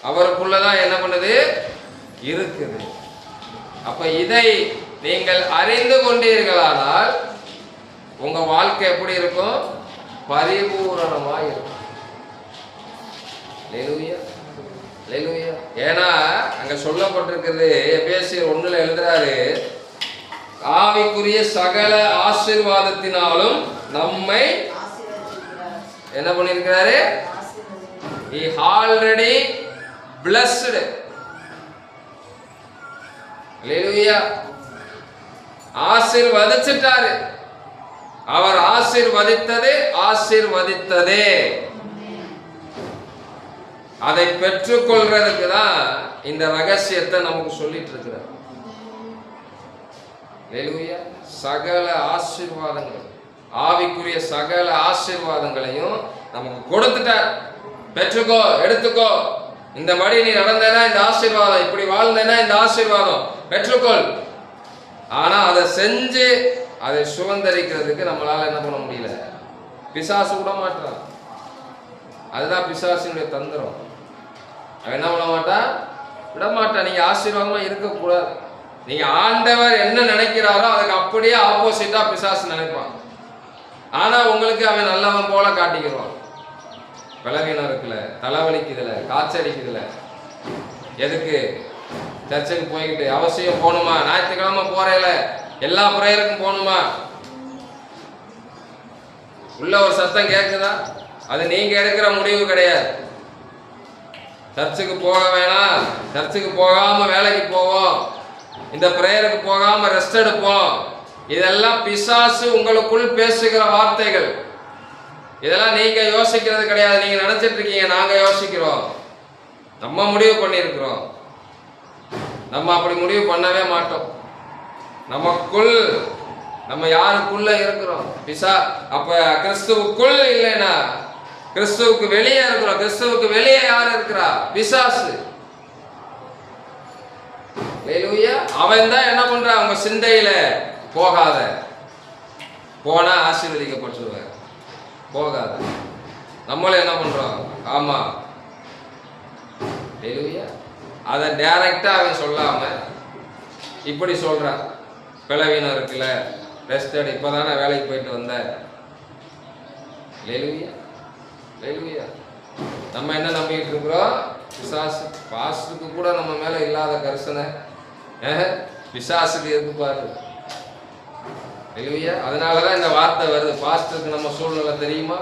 அவருக்குள்ளதான் என்ன பண்ணுது, இருக்குது. அப்ப இதை நீங்கள் அறிந்து கொண்டீர்களானால் உங்க வாழ்க்கை எப்படி இருக்கும்? பரிபூரணமா இருக்கும். அல்லேலூயா. அல்லேலூயா. ஏன்னா அங்க சொல்லப்பட்டிருக்கிறது, எபேசியர் 1 எழுதுறாரு, ஆவிக்குரிய சகல ஆசீர்வாதத்தினாலும் நம்மை என்ன பண்ணிருக்கிறாரு? He already blessed. அல்லேலூயா. ஆசீர்வதிச்சிட்டாரு. அவர் ஆசீர்வதித்தது ஆசீர்வதித்ததே. அதை பெற்றுக்கொள்றதுக்கு தான் இந்த ரகசியத்தை நமக்கு சொல்லிட்டு இருக்கிறார். அல்லேலூயா. சகல ஆசீர்வாதங்கள், ஆவிக்குரிய சகல ஆசீர்வாதங்களையும் நமக்கு கொடுத்துட்டார். பெற்றுக்கோ, எடுத்துக்கோ. இந்த மாதிரி நீ நடந்தேன்னா இந்த ஆசீர்வாதம், இப்படி வாழ்ந்தேன்னா இந்த ஆசீர்வாதம் பெற்றுக்கொள். ஆனா அதை செஞ்சு அதை சுதந்திரிக்கிறதுக்கு நம்மளால என்ன பண்ண முடியல. பிசாசு விட மாட்டான். அதுதான் பிசாசினுடைய தந்திரம். அவன் என்ன பண்ண மாட்டான்? விட மாட்டான். நீங்க ஆசீர்வாதமா இருக்கக்கூடாது. நீங்க ஆண்டவர் என்ன நினைக்கிறாரோ அதுக்கு அப்படியே ஆப்போசிட்டா பிசாசு நினைப்பான். ஆனா உங்களுக்கு அவன் நல்லவன் போல காட்டிக்கிறான். பலவீனம் இருக்குல்ல, தலைவலிக்குதுல, காய்ச்சடிக்குதுல, எதுக்கு சர்ச்சுக்கு போய்கிட்டு அவசியம் போகணுமா? ஞாயிற்றுக்கிழமை போறேல, எல்லா பிரேயருக்கும் போகணுமா? உள்ள ஒரு சத்தம் கேட்குதா? அது நீங்க எடுக்கிற முடிவு கிடையாது. சர்ச்சுக்கு போக வேணாம், சர்ச்சுக்கு போகாம வேலைக்கு போவோம், இந்த பிரேயருக்கு போகாம ரெஸ்ட் எடுப்போம், இதெல்லாம் பிசாசு உங்களுக்குள் பேசுகிற வார்த்தைகள். இதெல்லாம் நீங்க யோசிக்கிறது கிடையாது. நீங்க நினைச்சிட்டு இருக்கீங்க நாங்க யோசிக்கிறோம். நம்ம முடிவு பண்ணியிருக்கிறோம். நம்ம அப்படி முடிவு பண்ணவே மாட்டோம். நமக்குள் நம்ம யாருக்குள்ள இருக்கிறோம்? அப்ப கிறிஸ்துவுக்குள் இல்லைன்னா கிறிஸ்துவுக்கு வெளியே இருக்கிறோம். கிறிஸ்துவுக்கு வெளியே யார் இருக்கிறா? பிசாசு. அவன் தான் என்ன பண்ற? அவங்க சிந்தையில போகாத, போனா ஆசீர்வதிக்கப்பட்டுருவார். போகாத. நம்மளும் என்ன பண்றோம்? ஆமா, அதை டைரக்டா அவன் சொல்லாம இப்படி சொல்றான். பிளவீனம் இருக்குல்ல, ரெஸ்ட் எடு, இப்போதானே வேலைக்கு போயிட்டு வந்தேன். ஹல்லேலூயா, ஹல்லேலூயா. நம்ம என்ன நம்பிக்கிட்டு இருக்கிறோம்? பிசாசு. பாஸ்டருக்கு கூட நம்ம மேல இல்லாத கரிசனை பிசாசுக்கு இருக்கு பாரு. ஹல்லேலூயா. அதனாலதான் இந்த வார்த்தை வருது. பாஸ்டருக்கு நம்ம சூழ்நிலை தெரியுமா?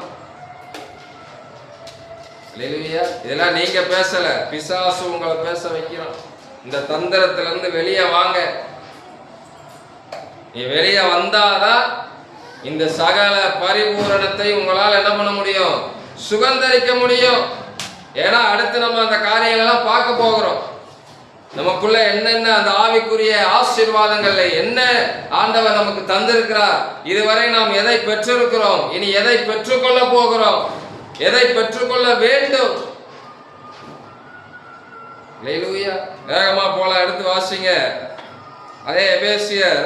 ஹல்லேலூயா. இதெல்லாம் நீங்க பேசல, பிசாசு உங்களை பேச வைக்கிறான். இந்த தந்திரத்துல இருந்து வெளியே வாங்க. நீ வெளியே வந்தாதான் இந்த சகல பரிபூரணத்தை உங்களால் என்ன பண்ண முடியும்? சுகந்தரிக்க முடியும். ஏன்னா அடுத்து நம்ம அந்த காரியங்களெல்லாம் பார்க்க போகிறோம். நமக்குள்ள என்னென்ன அந்த ஆவிக்குரிய ஆசீர்வாதங்கள்ல என்ன ஆண்டவர் நமக்கு தந்திருக்கிறார், இதுவரை நாம் எதை பெற்றிருக்கிறோம், இனி எதை பெற்றுக்கொள்ள போகிறோம், எதை பெற்றுக்கொள்ள வேண்டும். ஹல்லேலூயா. வேகமா போலாம், எடுத்து வாசிங்க. அதே எபேசியர்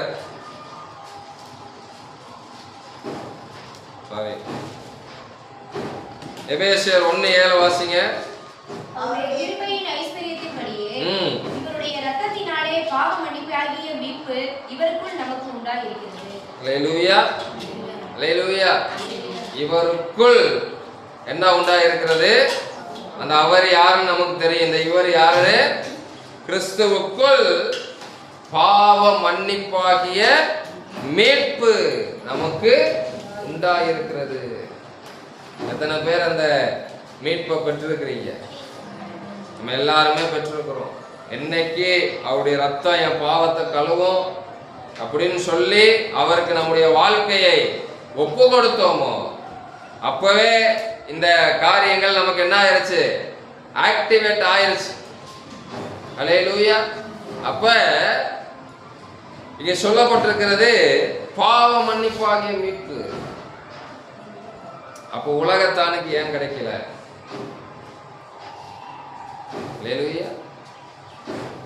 எபேசியர் 1:7 வாசிங்க. அவருடைய கிருபையின் ஐஸ்வரியத்தின்படியே இவருடைய இரத்தத்தினாலே பாவ மன்னிப்பாகிய மீட்பு இவருக்குள் நமக்கு உண்டாயிருக்கிறது. ஹல்லேலூயா, ஹல்லேலூயா. இவருக்குள் என்ன உண்டாயிருக்கிறது? அந்த அவர் யாருன்னு நமக்கு தெரியும். இந்த இவர் யாரு? கிறிஸ்துவுக்குள் பாவ மன்னிப்பாகிய மீட்பு நமக்கு உண்டாயிருக்கிறது. எத்தனை பேர் அந்த மீட்பை பெற்றிருக்கிறீங்க? நம்ம எல்லாருமே பெற்றிருக்கிறோம். என்னைக்கு அவருடைய ரத்தம் என் பாவத்தை கழுவும் அப்படின்னு சொல்லி அவருக்கு நம்முடைய வாழ்க்கையை ஒப்பு கொடுத்தோமோ அப்பவே இந்த காரியங்கள் நமக்கு என்ன ஆயிருச்சு? ஆக்டிவேட் ஆயிருச்சு. ஹல்லேலூயா. அப்ப இங்க சொல்லப்பட்டிருக்கிறது பாவ மன்னிப்பாகிய மீட்பு. அப்போ உலகத்தானுக்கு ஏன் கிடைக்கல? ஹல்லேலூயா.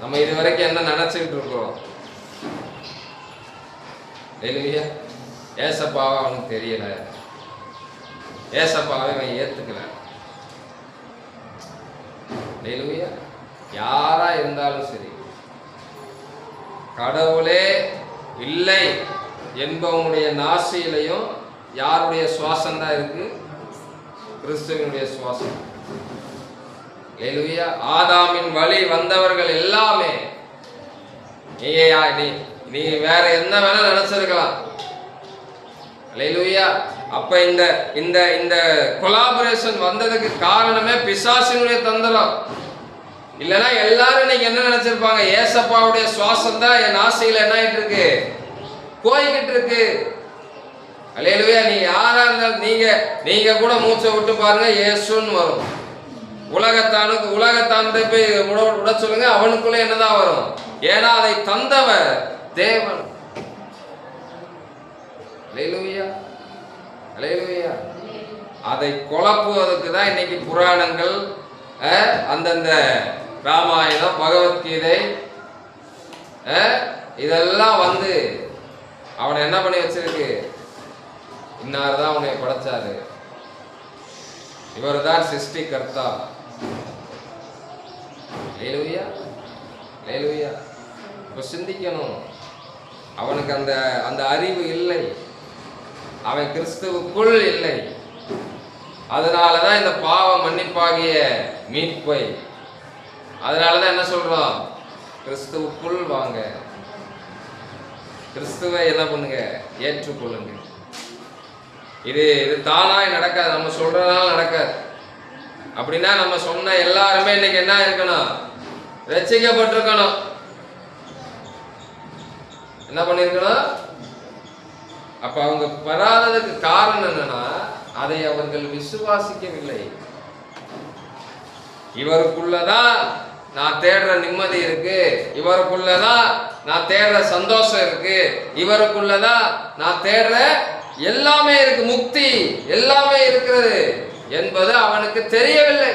நம்ம இதுவரைக்கும் என்ன நினைச்சுக்கிட்டு இருக்கிறோம்? ஹல்லேலூயா. ஏசப்பாவை அவனுக்கு தெரியல, ஏசப்பாவை அவன் ஏத்துக்கல. ஹல்லேலூயா. யாரா இருந்தாலும் சரி, கடவுளே இல்லை என்பவனுடைய நாசியிலையும் யாருடைய சுவாசம் தான் இருக்கு? கிறிஸ்துவினுடைய சுவாசம். ஹல்லேலூயா. ஆதாமின் வழி வந்தவர்கள் எல்லாமே நீ வேற என்ன வேணா நினைச்சிருக்கலாம். ஹல்லேலூயா. அப்ப இந்த இந்த இந்த கொலாபரேஷன் வந்ததுக்கு காரணமே பிசாசினுடைய தந்திரம். இல்லைன்னா எல்லாரும் இன்னைக்கு என்ன நினைச்சிருப்பாங்க? ஏசப்பாவுடைய சுவாசம் தான் என் ஆசையில என்ன ஆயிட்டு இருக்கு? போய்கிட்டு இருக்கு. ஹல்லேலூயா. நீ யாரா இருந்தாலும் நீங்க கூட மூச்சை விட்டு பாருங்க, இயேசுன்னு வரும். உலகத்தானுக்கு போய் விட சொல்லுங்க, அவனுக்குள்ள என்னதான் வரும்? ஏன்னா அதை தந்தவர் தேவன். ஹல்லேலூயா, ஹல்லேலூயா. அதை குழப்புவதற்கு தான் இன்னைக்கு புராணங்கள், அந்தந்த ராமாயணம், பகவத்கீதை இதெல்லாம் வந்து அவனை என்ன பண்ணி வச்சிருக்கு? இன்னார் தான் உன்னை படைச்சாரு, இவர் தான் சிருஷ்டி கர்த்தா. ஹல்லேலூயா, ஹல்லேலூயா. இப்ப சிந்திக்கணும். அவனுக்கு அந்த அந்த அறிவு இல்லை, அவன் கிறிஸ்துவுக்குள் இல்லை. அதனாலதான் இந்த பாவ மன்னிப்பாகிய மீட்பை, அதனாலதான் என்ன சொல்றோம்? கிறிஸ்துவுக்குள் வாங்க, கிறிஸ்துவை என்ன பண்ணுங்க? ஏற்றுக்கொள்ளுங்க. இது தானாய் நடக்காது, நம்ம சொல்றதுனால நடக்காது. அப்படின்னா நம்ம சொன்ன எல்லாருமே இன்னைக்கு என்ன இருக்கணும்? ரட்சிக்கப்பட்டிருக்கணும். என்ன பண்ணிருக்கணும்? அப்ப அவங்க பெறாததுக்கு காரணம் என்னன்னா, அதை அவர்கள் விசுவாசிக்கவில்லை. இவருக்குள்ளதான் நான் தேடுற நிம்மதி இருக்கு, இவருக்குள்ளதான் நான் தேடுற சந்தோஷம் இருக்கு, இவருக்குள்ளதான் நான் தேடுற எல்லாமே இருக்கு, முக்தி எல்லாமே இருக்கிறது என்பது அவனுக்கு தெரியவில்லை.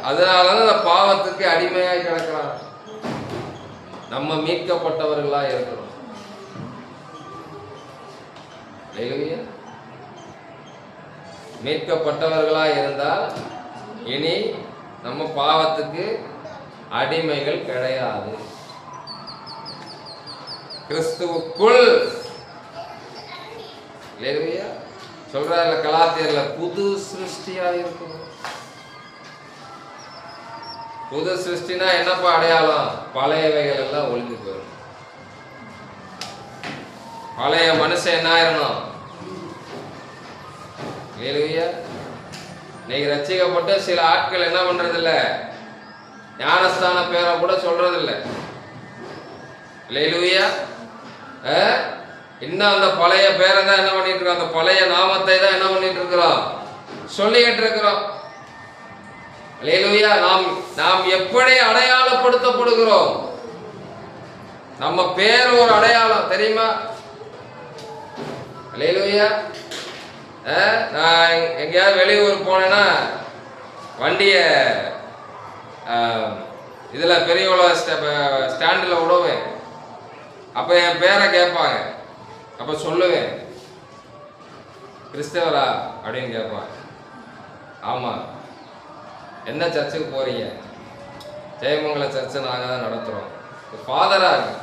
அதனாலதான் அந்த பாவத்துக்கு அடிமையாய் கிடக்கிறான். நம்ம மீட்கப்பட்டவர்களா இருக்கிறோம். மீட்கப்பட்டவர்களா இருந்தால் இனி நம்ம பாவத்துக்கு அடிமைகள் கிடையாது. கிறிஸ்துவுக்குள் சொல்றாரு கலாத்தியர்ல, புது சிருஷ்டியா இருக்கணும். புது சிருஷ்டினா என்னப்பா அடையாளம்? பழையவைகள் எல்லாம் ஒழிஞ்சு போயிடும். பழைய மனுஷன் என்ன ஆயிரணும்? இன்னைக்கு ரட்சிக்கப்பட்ட சில ஆட்கள் என்ன பண்றது இல்ல, ஞானஸ்தான பேரை கூட சொல்றது இல்ல. இன்னும் அந்த பழைய பேரை தான் என்ன பண்ணிட்டு இருக்கோம், அந்த பழைய நாமத்தை தான் என்ன பண்ணிட்டு இருக்கிறோம், சொல்லிக்கிட்டு இருக்கிறோம். நாம் எப்படி அடையாளப்படுத்தப்படுகிறோம்? நம்ம பேர் ஒரு அடையாளம் தெரியுமா? நான் எங்கேயாவது வெளியூர் போனேன்னா வண்டிய இதுல பெரிய ஸ்டாண்டில் விடுவேன். அப்ப என் பேரை கேட்பாங்க. அப்ப சொல்லுவேன், கிறிஸ்தவரா அப்படின்னு கேட்பாங்க. ஆமா. என்ன சர்ச்சுக்கு போறீங்க? ஜெயமங்கல சர்ச்சை நாங்க தான் நடத்துறோம். ஃபாதரா இருக்கு.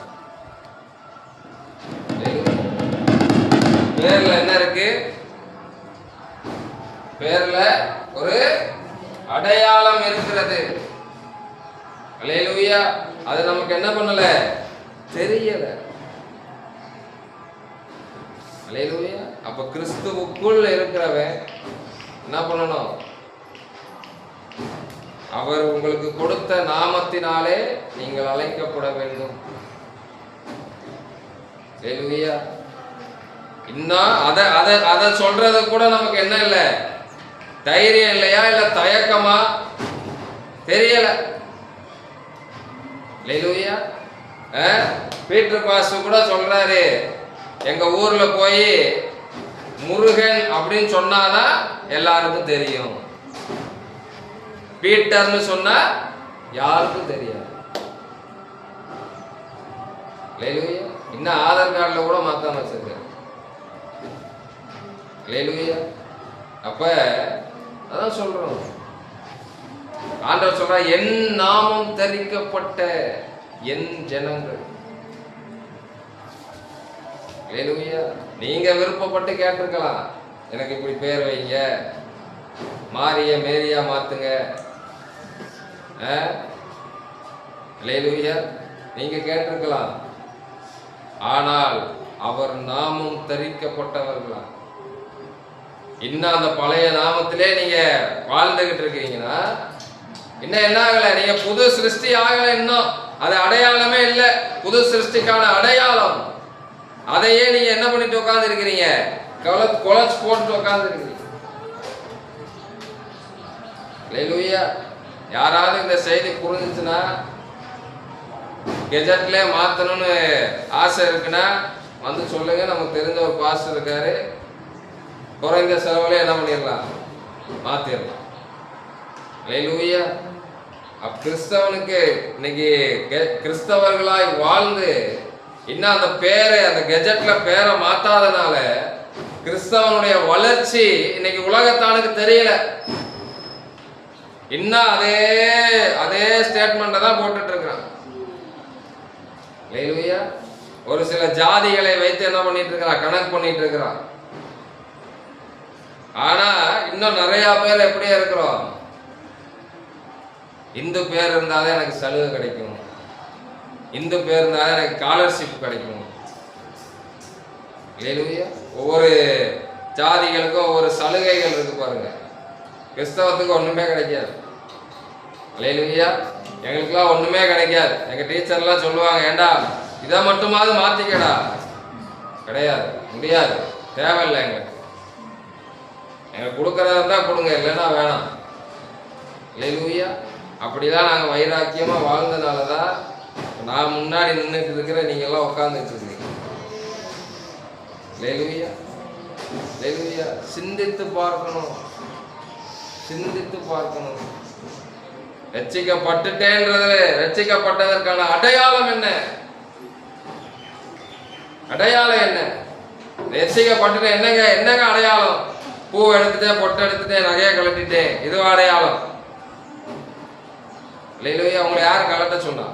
பேர்ல என்ன இருக்கு? பேர்ல ஒரு அடையாளம் இருக்கிறது. அல்லேலூயா. அது நமக்கு என்ன பண்ணல, தெரியல. அல்லேலூயா. அப்ப கிறிஸ்துவுக்குள் இருக்கிறவன் என்ன பண்ணணும்? அவர் உங்களுக்கு கொடுத்த நாமத்தினாலே நீங்கள் அழைக்கப்பட வேண்டும். அல்லேலூயா. இன்னும் அத சொல்றது கூட நமக்கு என்ன இல்லை, தைரியம் இல்லையா, இல்ல தயக்கமா, தெரியல. அல்லேலூயா. பீட்டர் பாஸ்டர் கூட சொல்றாரு, எங்க ஊர்ல போய் முருகன் அப்படின்னு சொன்னாதான் எல்லாருக்கும் தெரியும். பீட்டர்னு சொன்னா யாருக்கும் தெரியாது. அல்லேலூயா. இன்னும் ஆதார் கார்டுல கூட மாத்தாம வச்சிருக்காரு. அல்லேலூயா. அப்ப அதான் சொல்றோம், ஆண்டவர் சொல்ற, என் நாமம் தரிக்கப்பட்ட என் ஜனங்கள். அல்லேலூயா. நீங்க விருப்பப்பட்டு கேட்டிருக்கலாம், எனக்கு இப்படி பேர் வைங்க, மாரிய மேரியா மாத்துங்க. அல்லேலூயா. நீங்க கேட்டிருக்கலாம். ஆனால் அவர் நாமம் தரிக்கப்பட்டவர்களா, இன்னும் அந்த பழைய நாமத்திலே நீங்க வாழ்ந்துகிட்டு இருக்கீங்கன்னா இன்னும் என்ன ஆகல, நீங்க புது சிருஷ்டி ஆகல. இன்னும் அது அடையாளமே இல்லை. புது சிருஷ்டிக்கான அடையாளம் அதையே நீங்க என்ன பண்ணிட்டு உட்கார்ந்து இருக்கிறீங்க, கொலச்சு போட்டு உட்கார்ந்து இருக்கிறீங்க. அல்லேலூயா. யாராவது இந்த செய்தி புரிஞ்சுச்சுன்னா, கெஜெட்ல மாத்தணும்னு ஆசை இருக்குன்னா வந்து சொல்லுங்க. நமக்கு தெரிஞ்ச ஒரு பாஸ்டர் இருக்காரு, குறைந்த செலவுல என்ன பண்ணிடலாம், மாத்திடலாம். அல்லேலூயா. கிறிஸ்தவனுக்கு இன்னைக்கு கிறிஸ்தவர்களாய் வாழ்ந்து இன்னும் அந்த பேரை, அந்த கெஜெட்ல பேரை மாத்தாதனால கிறிஸ்தவனுடைய வளர்ச்சி இன்னைக்கு உலகத்தானுக்கு தெரியல. இன்னும் அதே ஸ்டேட்மெண்ட் தான் போட்டுட்டு இருக்கிறான். அல்லேலூயா. ஒரு சில ஜாதிகளை வைத்து என்ன பண்ணிட்டு இருக்கிறான், கணக்கு பண்ணிட்டு இருக்கிறான். ஆனா இன்னும் நிறைய பேர் எப்படியா இருக்கிறோம், இந்து பேர் இருந்தாலே எனக்கு சலுகை கிடைக்கும், இந்து பேர் இருந்தாலே எனக்கு ஸ்காலர்ஷிப் கிடைக்கும். அல்லேலூயா. ஒவ்வொரு ஜாதிகளுக்கும் ஒவ்வொரு சலுகைகள் இருக்கு பாருங்க. கிறிஸ்தவத்துக்கு ஒண்ணுமே கிடைக்காது. அல்லேலூயா. எங்களுக்குலாம் ஒண்ணுமே கிடைக்காது. எங்க டீச்சர்லாம் சொல்லுவாங்க, ஏண்டா இதை மட்டுமாவது மாத்திக்கடா. கிடையாது, முடியாது, தேவையில்லை. எங்களுக்கு கொடுக்கறதா இருந்தா கொடுங்க, இல்லைன்னா வேணாம். அல்லேலூயா. அப்படிதான் நாங்க வைராக்கியமா வாழ்ந்தனாலதான் நான் முன்னாடி நின்றுட்டு இருக்கிற நீங்க எல்லாம் உட்கார்ந்துட்டு இருக்கீங்க. அல்லேலூயா. அல்லேலூயா. சிந்தித்து பார்க்கணும், சிந்தித்து பார்க்கணும். ரட்சிக்கப்பட்டுட்டேன்றதுல ரட்சிக்கப்பட்டதற்கான அடையாளம் என்ன? அடையாளம் என்ன? ரட்சிக்கப்பட்டுட்ட என்னங்க அடையாளம்? பூ எடுத்துட்டேன், பொட்டை எடுத்துட்டேன், நகையை கலட்டிட்டேன், இதுவா அடையாளம்? இல்லையா? உங்களை யார் கலட்ட சொன்னா?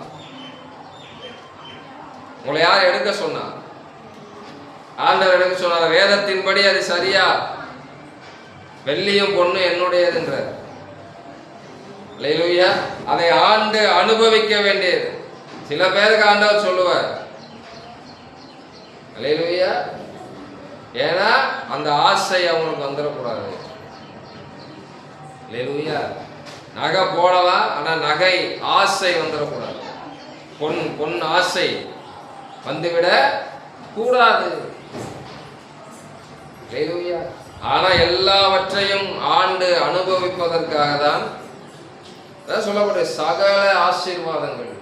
உங்களை யார் எடுக்க சொன்னார்? ஆண்டவர் எடுக்க சொன்னார். வேதத்தின்படி அது சரியா? வெள்ளியும் பொண்ணு என்னுடையதுன்றார். அல்லேலூயா. அதை ஆண்டு அனுபவிக்க வேண்டியது. சில பேருக்கு ஆண்டவர் சொல்லுவார். அல்லேலூயா. ஏன்னா அந்த ஆசை அவங்களுக்கு வந்துடக்கூடாது. அல்லேலூயா. நகை போடலாம், ஆனா நகை ஆசை வந்துடக்கூடாது. பொன் ஆசை வந்துவிட கூடாது. அல்லேலூயா. ஆனா எல்லாவற்றையும் ஆண்டு அனுபவிப்பதற்காக தான் சொல்லக்கூடிய சகல ஆசீர்வாதங்கள்.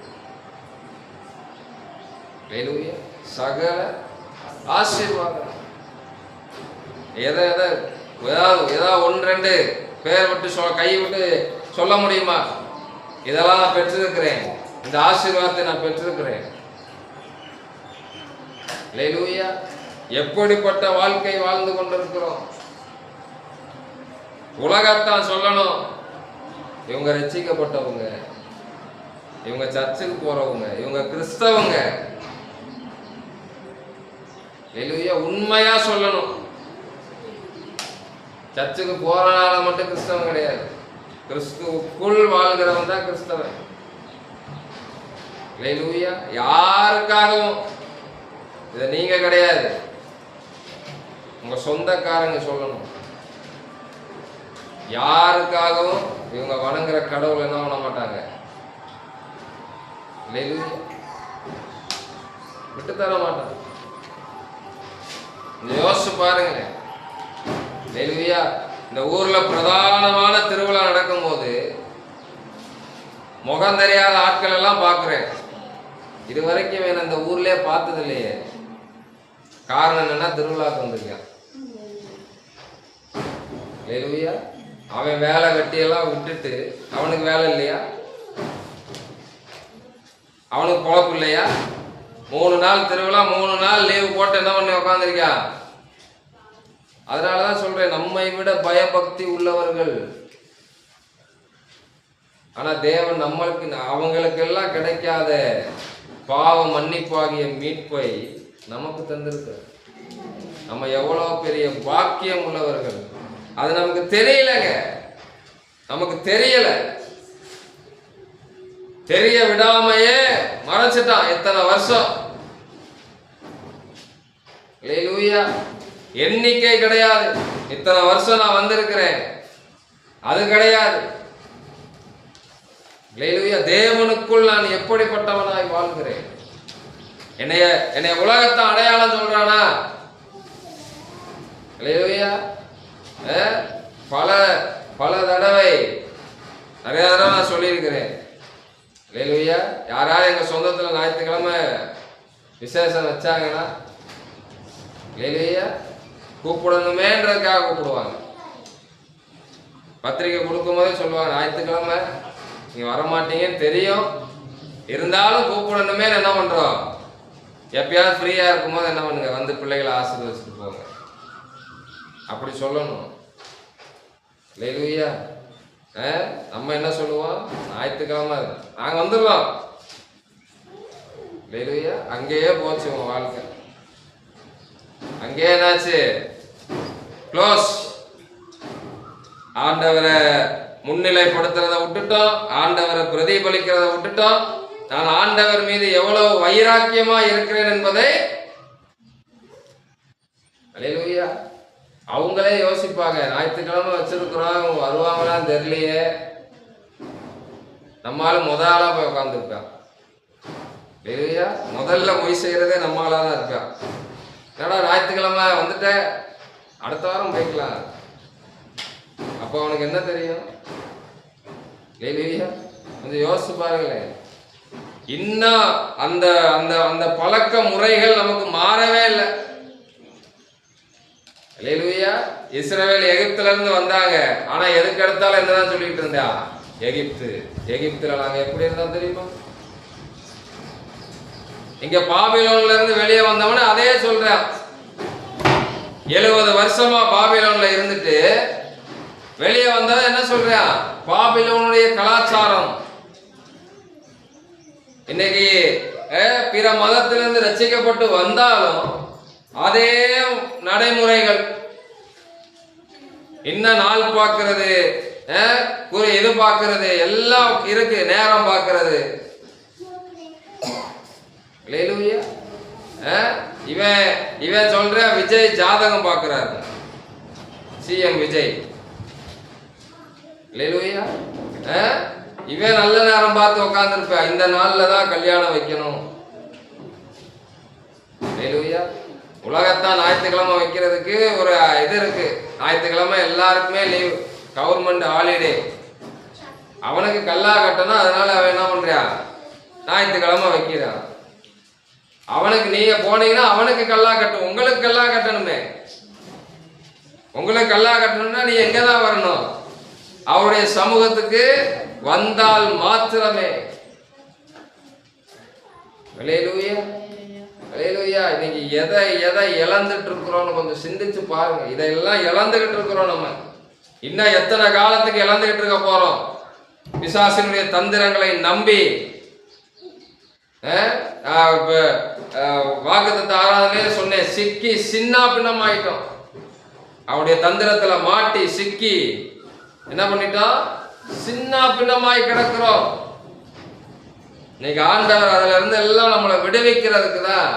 அல்லேலூயா. சகல ஆசீர்வாதம். ஏதாவது ஒன்று ரெண்டு பேர் விட்டு கை விட்டு சொல்ல முடியுமா? இதெல்லாம் நான் பெற்றிருக்கிறேன், இந்த ஆசீர்வாதத்தை நான் பெற்றிருக்கிறேன். அல்லேலூயா. எப்படிப்பட்ட வாழ்க்கை வாழ்ந்து கொண்டிருக்கிறோம்? உலகத்தான் சொல்லணும், இவங்க ரட்சிக்கப்பட்டவங்க, இவங்க சர்ச்சுக்கு போறவங்க, இவங்க கிறிஸ்தவங்க. அல்லேலூயா. உண்மையா சொல்லணும், சர்ச்சுக்கு போறனால மட்டும் கிறிஸ்தவன் கிடையாது. கிறிஸ்துவுக்குள் வாழ்கிறவன் தான் கிறிஸ்தவன். அல்லேலூயா. யாருக்காகவும் இதை நீங்க கிடையாது, உங்க சொந்தக்காரங்க சொல்லணும். யாருக்காகவும் இவங்க வணங்குற கடவுள் என்ன பண்ண மாட்டாங்க. அல்லேலூயா. விட்டு தர மாட்டாங்க. யோசிச்சு பாருங்க. அல்லேலூயா. இந்த ஊர்ல பிரதானமான திருவிழா நடக்கும் போது முகம் தெரியாத ஆட்கள் எல்லாம் பார்க்கிறேன். இது வரைக்கும் இந்த ஊர்லயே பார்த்தது இல்லையே. காரணம் என்னன்னா திருவிழாக்கு வந்திருக்கான். அல்லேலூயா. அவன் வேலை வெட்டியெல்லாம் விட்டுட்டு, அவனுக்கு வேலை இல்லையா? அவனுக்கு பொழப்பு இல்லையா? 3 நாள் திருவிழா, 3 நாள் லீவு போட்டு என்ன பண்ணி உட்காந்துருக்கான். அதனாலதான் சொல்றேன், நம்மை விட பயபக்தி உள்ளவர்கள். ஆனா தேவன் நம்மளுக்கு அவங்களுக்கெல்லாம் கிடைக்காத பாவ மன்னிப்பாகிய மீட்பை நமக்கு தந்திருக்க. நம்ம எவ்வளவு பெரிய பாக்கியம் உள்ளவர்கள். அது நமக்கு தெரியலங்க. நமக்கு தெரியல. தெரிய விடாமையே மறைச்சிட்டான் எத்தனை வருஷம். அல்லேலூயா. எண்ணிக்கை கிடையாது. இத்தனை வருஷம் நான் வந்திருக்கிறேன், அது கிடையாது. அல்லேலூயா. தேவனுக்குள் நான் எப்படிப்பட்டவனாய் வாழ்கிறேன். என்னைய உலகத்தை அடையாளம் சொல்றானா? அல்லேலூயா. பல தடவை நிறைய தடவை நான் சொல்லியிருக்கிறேன். அல்லேலூயா. யாராவது எங்க சொந்தத்துல ஞாயிற்றுக்கிழமை விசேஷம் வச்சாங்கன்னா அல்லேலூயா கூப்பிடணுமேன்றதுக்காக கூப்பிடுவாங்க. பத்திரிக்கை கொடுக்கும் போதே சொல்லுவாங்க, ஞாயிற்றுக்கிழமை நீங்க வரமாட்டீங்கன்னு தெரியும், இருந்தாலும் கூப்பிடணுமே. என்ன பண்றோம்? எப்பயாவது ஃப்ரீயா இருக்கும் போது என்ன பண்ணுங்க, வந்து பிள்ளைகளை ஆசீர்வதிச்சுட்டு போங்க. அப்படி சொல்லணும். அல்லேலூயா. நம்ம என்ன சொல்லுவோம்? ஞாயிற்றுக்கிழமை நாங்க வந்துடுவோம். அல்லேலூயா. அங்கேயே போச்சு உங்க வாழ்க்கை. அங்கே என்னாச்சு? க்ளோஸ். ஆண்டவரை முன்னிலைப்படுத்துறதை விட்டுட்டோம், ஆண்டவரை பிரதிபலிக்கிறத விட்டுட்டோம். நான் ஆண்டவர் மீது எவ்வளவு வைராக்கியமா இருக்கிறேன் என்பதை அல்லேலூயா அவங்களே யோசிப்பாங்க. ஞாயிற்றுக்கிழமை வச்சிருக்கிறோம், வருவாங்களான்னு தெரியலையே. நம்மளால முதலா போய் உட்காந்துருக்கான். அல்லேலூயா. முதல்ல போய் செய்யறதே நம்மளால தான் இருக்கான். என்னடா ஞாயிற்றுக்கிழமை வந்துட்ட, அடுத்த வாரம் போய்க்கலாம். அப்போ அவனுக்கு என்ன தெரியும்? அல்லேலூயா. கொஞ்சம் யோசிச்சு பாருங்களேன். இன்னும் அந்த அந்த அந்த பழக்க முறைகள் நமக்கு மாறவே இல்லை. அல்லேலூயா. இஸ்ரவேல் எகிப்துல இருந்து வந்தாங்க. ஆனா எதுக்கு எடுத்தாலும் என்னதான் சொல்லிட்டு இருந்தா? எகிப்துல நாங்க எப்படி இருந்தா தெரியுமா? இங்க பாபிலோன்ல இருந்து வெளியே வந்தவன அதே சொல்றான். 70 வருஷமா பாபிலோன்ல இருந்துட்டு வெளியே வந்தா என்ன சொல்றான்? பாபிலோனுடைய கலாச்சாரம். இன்னைக்கு பிற மதத்திலிருந்து ரட்சிக்கப்பட்டு வந்தாலும் அதே நடைமுறைகள், இன்னும் நாள் பார்க்கிறது, இது பார்க்கிறது எல்லாம் இருக்கு, நேரம் பார்க்கிறது. அல்லேலூயா. இவன் சொல்ற விஜய் ஜாதகம் பார்க்கிறாரு, சிஎம் விஜய். அல்லேலூயா. இவன் நல்ல நேரம் பார்த்து உட்கார்ந்துருப்ப, இந்த நாள்ல தான் கல்யாணம் வைக்கணும். அல்லேலூயா. உலகத்தான் ஞாயிற்றுக்கிழமை வைக்கிறதுக்கு ஒரு இது இருக்கு. ஞாயிற்றுக்கிழமை எல்லாருக்குமே லீவ், கவர்மெண்ட் ஹாலிடே. அவனுக்கு கல்லா கட்டணும், அதனால அவன் என்ன பண்றான், ஞாயிற்றுக்கிழமை வைக்கிறான். அவனுக்கு நீங்க போனீங்கன்னா அவனுக்கு கல்லா கட்டும், உங்களுக்கு கல்லா கட்டணுமே. உங்களுக்கு கல்லா கட்டணும்னா நீ எங்கதான் வரணும், அவருடைய சமூகத்துக்கு வந்தால் மாத்திரமே. அல்லேலூயா. அல்லேலூயா. இன்னைக்கு எதை இழந்துட்டு இருக்கிறோம்னு கொஞ்சம் சிந்திச்சு பாருங்க. இதெல்லாம் இழந்துகிட்டு இருக்கிறோம் நம்ம. இன்னும் எத்தனை காலத்துக்கு இழந்துகிட்டு இருக்க போறோம்? பிசாசினுடைய தந்திரங்களை நம்பி வாக்குத்தத்த ஆராதனையில சொன்னேன், சிக்கி சின்ன பின்னம் ஆயிட்டோம். அவருடைய தந்திரத்துல மாட்டி சிக்கி என்ன பண்ணிட்டோம், சின்ன பின்னமாய் கிடக்கிறோம். இன்னைக்கு ஆண்டவர் அதுல இருந்து எல்லாம் நம்மளை விடுவிக்கிறதுக்கு தான்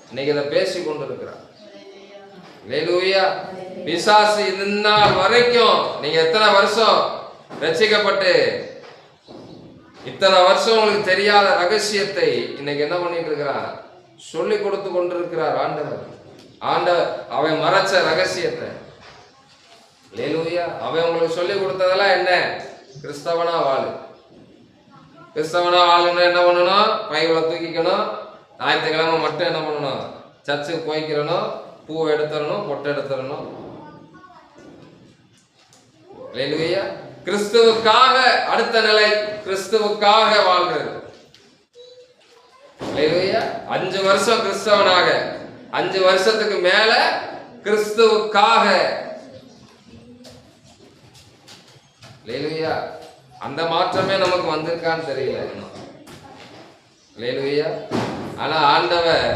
இன்னைக்கு இதை பேசி கொண்டு இருக்கிறார். அல்லேலூயா. பிசாசு இந்நாள் வரைக்கும், நீங்க எத்தனை வருஷம் ரட்சிக்கப்பட்டு இத்தனை வருஷம் உங்களுக்கு தெரியாத ரகசியத்தை இன்னைக்கு என்ன பண்ணிட்டு இருக்கிறார், சொல்லி கொடுத்து கொண்டிருக்கிறார் ஆண்டவர். அவன் மறைச்ச ரகசியத்தை. அல்லேலூயா. அவன் உங்களுக்கு சொல்லி கொடுத்ததெல்லாம் என்ன, கிறிஸ்தவனா வாழு. கிறிஸ்தவனா வாழணும் என்ன பண்ணணும், பைபிளை தூக்கிக்கணும், ஞாயிற்றுக்கிழமை மட்டும் என்ன பண்ணணும், சர்ச்சுக்கு போய்க்கிறணும், பூ எடுத்துடணும், பொட்டை எடுத்துடணும். அல்லேலூயா. கிறிஸ்துவுக்காக அடுத்த நிலை, கிறிஸ்துவுக்காக வாழ்றது. அல்லேலூயா. 5 வருஷம் கிறிஸ்தவனாக, 5 வருஷத்துக்கு மேல கிறிஸ்துவுக்காக. அல்லேலூயா. அந்த மாற்றமே நமக்கு வந்திருக்கான்னு தெரியல இன்னும். அல்லேலூயா. ஆனா ஆண்டவர்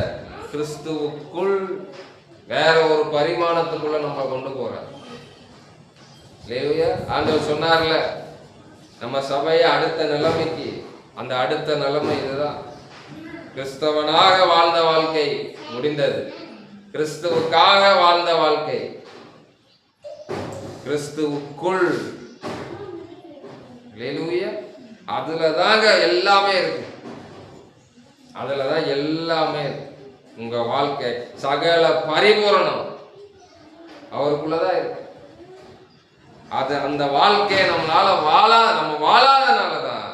கிறிஸ்துவுக்குள் வேற ஒரு பரிமாணத்துக்குள்ள நம்ம கொண்டு போறார். அல்லேலூயா. ஆண்டவர் சொன்னார்ல, நம்ம சபையை அடுத்த நிலைமைக்கு, அந்த அடுத்த நிலைமை இதுதான். கிறிஸ்தவனாக வாழ்ந்த வாழ்க்கை முடிந்தது, கிறிஸ்துவுக்காக வாழ்ந்த வாழ்க்கை கிறிஸ்துவுக்குள். அல்லேலூயா. அதுலதாங்க எல்லாமே இருக்கு, அதுலதான் எல்லாமே இருக்கு. உங்க வாழ்க்கை சகல பரிபூரணம் அவருக்குள்ளதான் இருக்கு. அது அந்த வாழ்க்கையை நம்மளால நம்ம வாழாதனாலதான்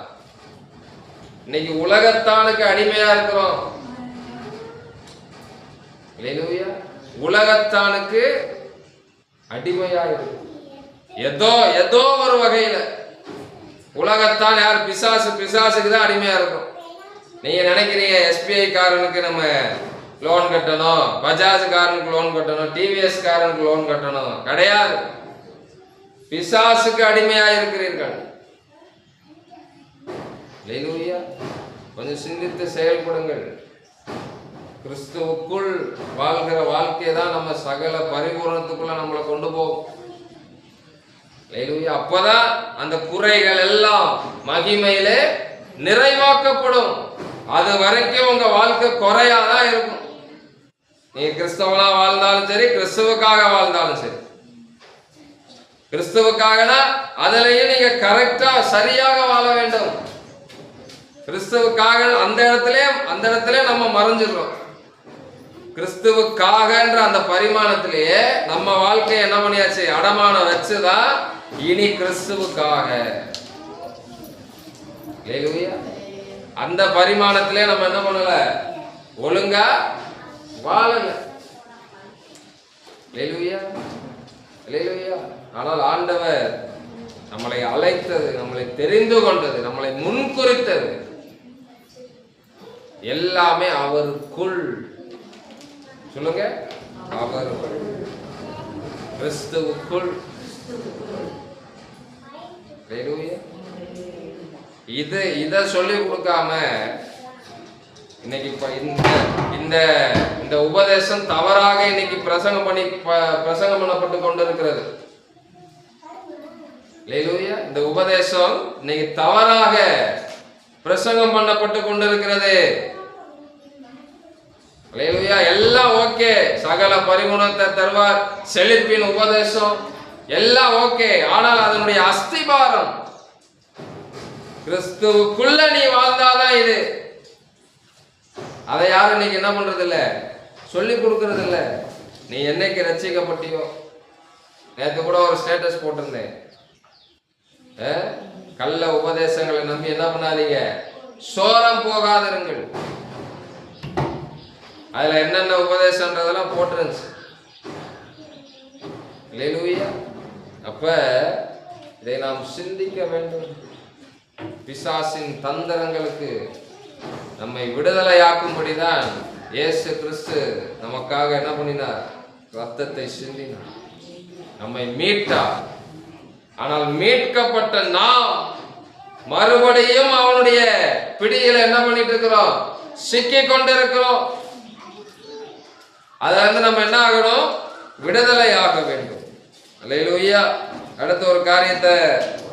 இன்னைக்கு உலகத்தானுக்கு அடிமையா இருக்கிறோம். அல்லேலூயா. உலகத்தானுக்கு அடிமையா இருக்கு. ஏதோ ஒரு வகையில உலகத்தான் யார், பிசாசுக்கு தான் அடிமையா இருக்கும். நீங்க நினைக்கிறீங்க எஸ்பிஐ காரனுக்கு நம்ம லோன் கட்டணும், பஜாஜ் காரனுக்கு லோன் கட்டணும், டிவிஎஸ் காரனுக்கு லோன் கட்டணும், கிடையாது. பிசாசுக்கு அடிமையா இருக்கிறீர்கள். அல்லேலூயா. கொஞ்சம் சிந்தித்து செயல்படுங்கள். கிறிஸ்துவுக்குள் வாழ்கிற வாழ்க்கை தான் நம்ம சகல பரிபூரணத்துக்குள்ள நம்மளை கொண்டு போகும். அல்லேலூயா. அப்பதான் அந்த குறைகள் எல்லாம் மகிமையிலே நிறைவாக்கப்படும். அது வரைக்கும் உங்க வாழ்க்கை குறையாதான் இருக்கும். நீங்க கிறிஸ்தவனா வாழ்ந்தாலும் சரி, கிறிஸ்துவுக்காக வாழ்ந்தாலும் சரி. கிறிஸ்துவுக்காகனா அதுலயும் நீங்க கரெக்டா சரியாக வாழ வேண்டும். கிறிஸ்துவுக்காக அந்த இடத்துல நம்ம மறைஞ்சிடறோம். கிறிஸ்துவுக்காகன்ற அந்த பரிமாணத்திலேயே நம்ம வாழ்க்கையை என்ன பண்ணியாச்சு, அடமானம் வச்சுதான் இனி கிறிஸ்துவுக்காக. அல்லேலூயா. அந்த பரிமாணத்திலே நம்ம என்ன பண்ணல, ஒழுங்கா வாழல. அல்லேலூயா. அல்லேலூயா. ஆனால் ஆண்டவர் நம்மளை அழைத்தது, நம்மளை தெரிந்து கொண்டது, நம்மளை முன்குறித்தது எல்லாமே அவருக்குள். சொல்லுங்க, அவருக்குள், கிறிஸ்துவுக்குள். இத சொல்லி கொடுக்காம இன்னைக்கு இந்த இந்த உபதேசம் தவறாக இன்னைக்கு பிரசங்கம் பண்ணப்பட்டு கொண்டிருக்கிறது. அல்லேலூயா. இந்த உபதேசம் இன்னைக்கு தவறாக பிரசங்கம் பண்ணப்பட்டு கொண்டிருக்கிறது. அல்லேலூயா. எல்லாம் ஓகே, சகல பரிபூரணத்தை தருவார், செழிப்பின் உபதேசம் எல்லாம் ஓகே. ஆனால் அதனுடைய அஸ்திபாரம் கிறிஸ்துவுக்குள்ள நீ வாழ்ந்தாதான் இது. அதை யாரும் இன்னைக்கு என்ன பண்றது இல்ல, சொல்லி கொடுக்கறது இல்ல. நீ என்னைக்கு ரட்சிக்கப்பட்டியோ, நேற்று கூட ஒரு ஸ்டேட்டஸ் போட்டிருந்தேன், கள்ள உபதேசங்களை நம்பி என்ன பண்ணாதீங்க, சோரம் போகாதிருங்கள். அதுல என்னென்ன உபதேசம்ன்றதெல்லாம் போட்டிருந்துச்சு. அல்லேலூயா. அப்ப இதை நாம் சிந்திக்க வேண்டும். பிசாசின் தந்திரங்களுக்கு நம்மை விடுதலையாக்கும்படிதான் இயேசு கிறிஸ்து நமக்காக என்ன பண்ணினார், ரத்தத்தை சிந்தினார், நம்மை மீட்டார். ஆனால் மீட்கப்பட்ட நாம் மறுபடியும் அவனுடைய பிடியில என்ன பண்ணிட்டு இருக்கிறோம், சிக்கி கொண்டிருக்கிறோம். அதுல நம்ம என்ன ஆகணும், விடுதலை ஆக வேண்டும். அல்லேலூயா. அடுத்த ஒரு காரியத்தை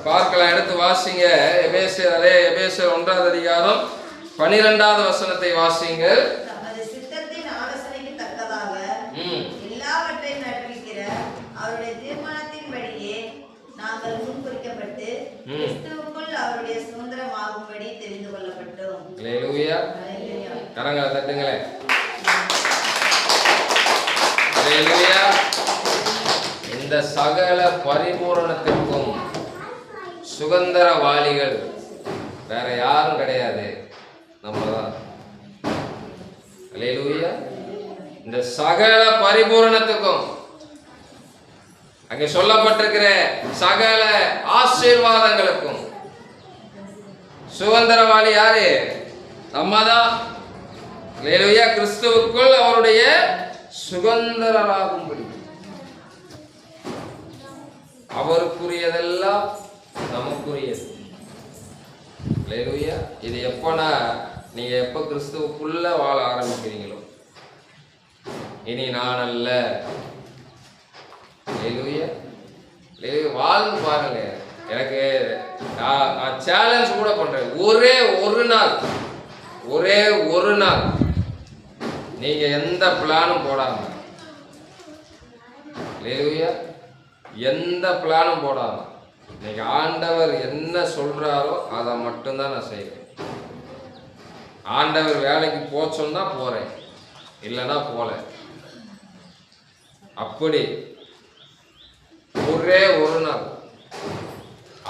பார்க்கலாம், எடுத்து வாசிங்க. எபேசியர் 1ஆம் அதிகாரம் 12வது வசனத்தை வாசிங்க. தமது சித்தத்தின் ஆலோசனைக்கு தக்கதாக எல்லாவற்றையும் நடப்பிக்கிற அவருடைய தீர்மானத்தின்படியே நாங்கள் முன்குறிக்கப்பட்டு கிறிஸ்துவுக்குள் அவருடைய சுதந்திரமாகும்படி தெரிந்து கொள்ளப்பட்டோம். அல்லேலூயா. கரங்களை தட்டுங்களேன். அல்லேலூயா. இந்த சகல பரிபூரணத்திற்கும் சுதந்திரவாளிகள் வேற யாரும் கிடையாது, நம்மதான். அல்லேலூயா. இந்த சகல பரிபூரணத்துக்கும் அங்கே சொல்லப்பட்டிருக்கிற சகல ஆசீர்வாதங்களுக்கும் சுதந்திரவாளி யாரு, நம்மதான். அல்லேலூயா. கிறிஸ்துவுக்குள் அவருடைய சுதந்திரராகும்படி அவருக்குரியதெல்லாம் நமக்குரியது. அல்லேலூயா. இது எப்பனா, நீங்க எப்ப கிறிஸ்துவுக்குள்ள வாழ ஆரம்பிக்கிறீங்களோ, இனி நான் அல்ல. அல்லேலூயா. வாழ்ந்து பாருங்க. எனக்கு நான் சேலஞ்ச் கூட பண்றேன், ஒரே ஒரு நாள் நீங்க எந்த பிளானும் போடாம, அல்லேலூயா, எந்த பிளானும் போடாம, இன்னைக்கு ஆண்டவர் என்ன சொல்றாரோ அதை மட்டும்தான் நான் செய்வேன். ஆண்டவர் வேலைக்கு போச்சோன்னா போறேன், இல்லைன்னா போல. அப்படி ஒரே ஒரு நாள்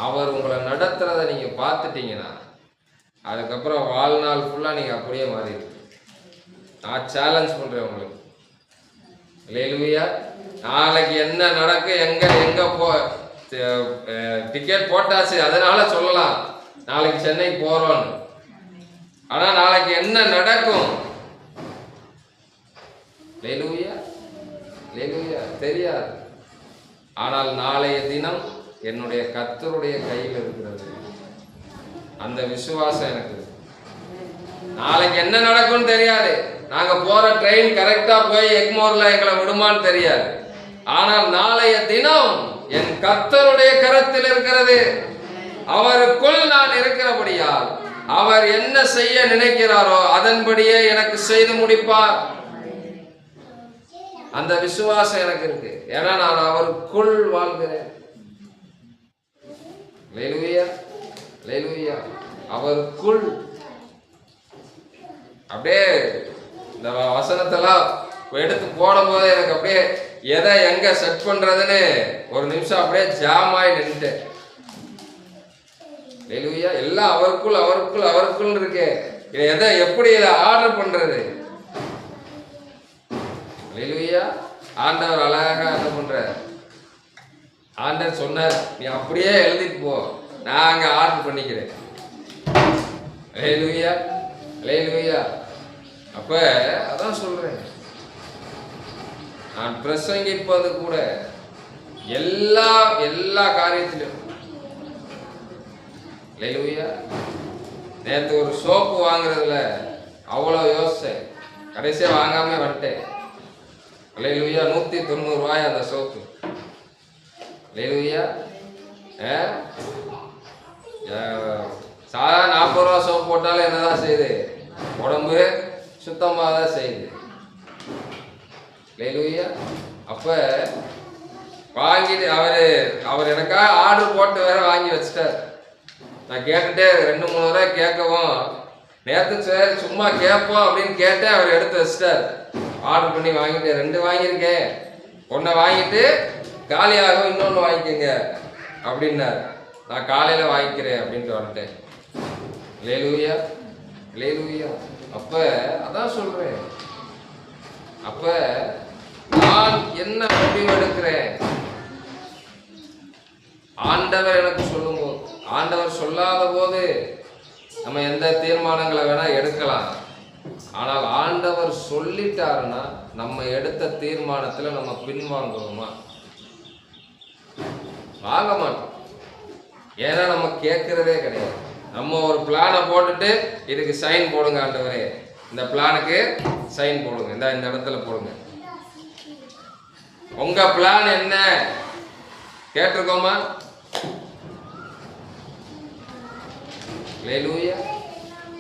அவர் உங்களை நடத்துறத நீங்க பார்த்துட்டீங்கன்னா, அதுக்கப்புறம் வாழ்நாள் ஃபுல்லா நீங்க அப்படியே மாறிடுங்க. நான் சேலஞ்ச் பண்றேன் உங்களுக்கு. அல்லேலூயா. நாளைக்கு என்ன நடக்கும், எங்க போ, டிக்கெட் போட்டாச்சு, அதனால சொல்லலாம் நாளைக்கு சென்னைக்கு போறோம்னு. ஆனா நாளைக்கு என்ன நடக்கும், அல்லேலூயா, அல்லேலூயா, தெரியாது. ஆனால் நாளைய தினம் என்னுடைய கர்த்தருடைய கையில் இருக்கிறது. அந்த விசுவாசம் எனக்கு. நாளைக்கு என்ன நடக்கும்னு தெரியாது. நாங்க போற ட்ரெயின் கரெக்டா போய் எக்மோர்ல எங்களை விடுமான்னு தெரியாது. ஆனால் நாளைய தினம் என் கர்த்தருடைய கரத்தில் இருக்கிறது. அவருக்குள் நான் இருக்கிறபடியால் அவர் என்ன செய்ய நினைக்கிறாரோ அதன்படியே எனக்கு செய்து முடிப்பார். அந்த விசுவாசம் எனக்கு இருக்கு. ஏன்னா நான் அவருக்குள் வாழ்கிறேன். அல்லேலூயா, அல்லேலூயா. அவருக்குள் அப்படியே இந்த வசனத்தெல்லாம் எடுத்து போடும் போது எனக்கு அப்படியே எதை எங்க செட் பண்றதுன்னு ஒரு நிமிஷம் அப்படியே ஜாம் ஆகி நின்றுட்டேன். அல்லேலூயா. எல்லாம் அவருக்குள் அவருக்குள் அவருக்குள் இருக்கு. இதை எதை எப்படி இதை ஆர்டர் பண்றது? அல்லேலூயா. ஆண்டவர் அழகா என்ன பண்ற, ஆண்டவர் சொன்னார், நீ அப்படியே எழுதிட்டு போ, நான் அங்க ஆர்டர் பண்ணிக்கிறேன். அல்லேலூயா, அல்லேலூயா. அப்ப அதான் சொல்றேன், நான் பிரசங்கிப்பது கூட எல்லா காரியத்திலும். அல்லேலூயா. நேற்று ஒரு சோப்பு வாங்குறதுல அவ்வளோ யோசிச்சேன், கடைசியாக வாங்காம வந்துட்டேன். அல்லேலூயா. 190 ரூபாய் அந்த சோப்பு. அல்லேலூயா. சாதா 40 ரூபா சோப்பு போட்டாலும் என்னதான் செய்யுது? உடம்பு சுத்தமாக தான் செய்யுது. அல்லேலூயா. அப்போ வாங்கிட்டு அவர் எனக்காக ஆர்டர் போட்டு வேற வாங்கி வச்சுட்டார். நான் கேட்டுட்டே 2-3 முறை கேட்கவும், நேற்று சரி சும்மா கேட்போம் அப்படின்னு கேட்டேன், அவர் எடுத்து வச்சிட்டார். ஆர்டர் பண்ணி வாங்கிட்டு 2 வாங்கியிருக்கேன், ஒன்றை வாங்கிட்டு காலியாகும், இன்னொன்று வாங்கிக்கோங்க அப்படின்னார். நான் காலையில் வாங்கிக்கிறேன் அப்படின்ட்டு வந்துட்டேன். அல்லேலூயா. அல்லேலூயா. அப்போ அதான் சொல்கிறேன், அப்போ நான் என்ன முடிவு எடுக்கிறேன்? ஆண்டவர் எனக்கு சொல்லும்போது, ஆண்டவர் சொல்லாத போது நம்ம எந்த தீர்மானங்களை வேணா எடுக்கலாம். ஆனால் ஆண்டவர் சொல்லிட்டாருன்னா நம்ம எடுத்த தீர்மானத்தில் நம்ம பின்வாங்குவோமா? வாங்க மாட்டோம். ஏன்னா நம்ம கேட்கறதே கிடையாது. நம்ம ஒரு பிளானை போட்டுட்டு இதுக்கு சைன் போடுங்க ஆண்டவரே, இந்த பிளானுக்கு சைன் போடுங்க, இந்த இடத்துல போடுங்க. உங்க பிளான் என்ன கேட்டிருக்கோமா? அல்லேலூயா.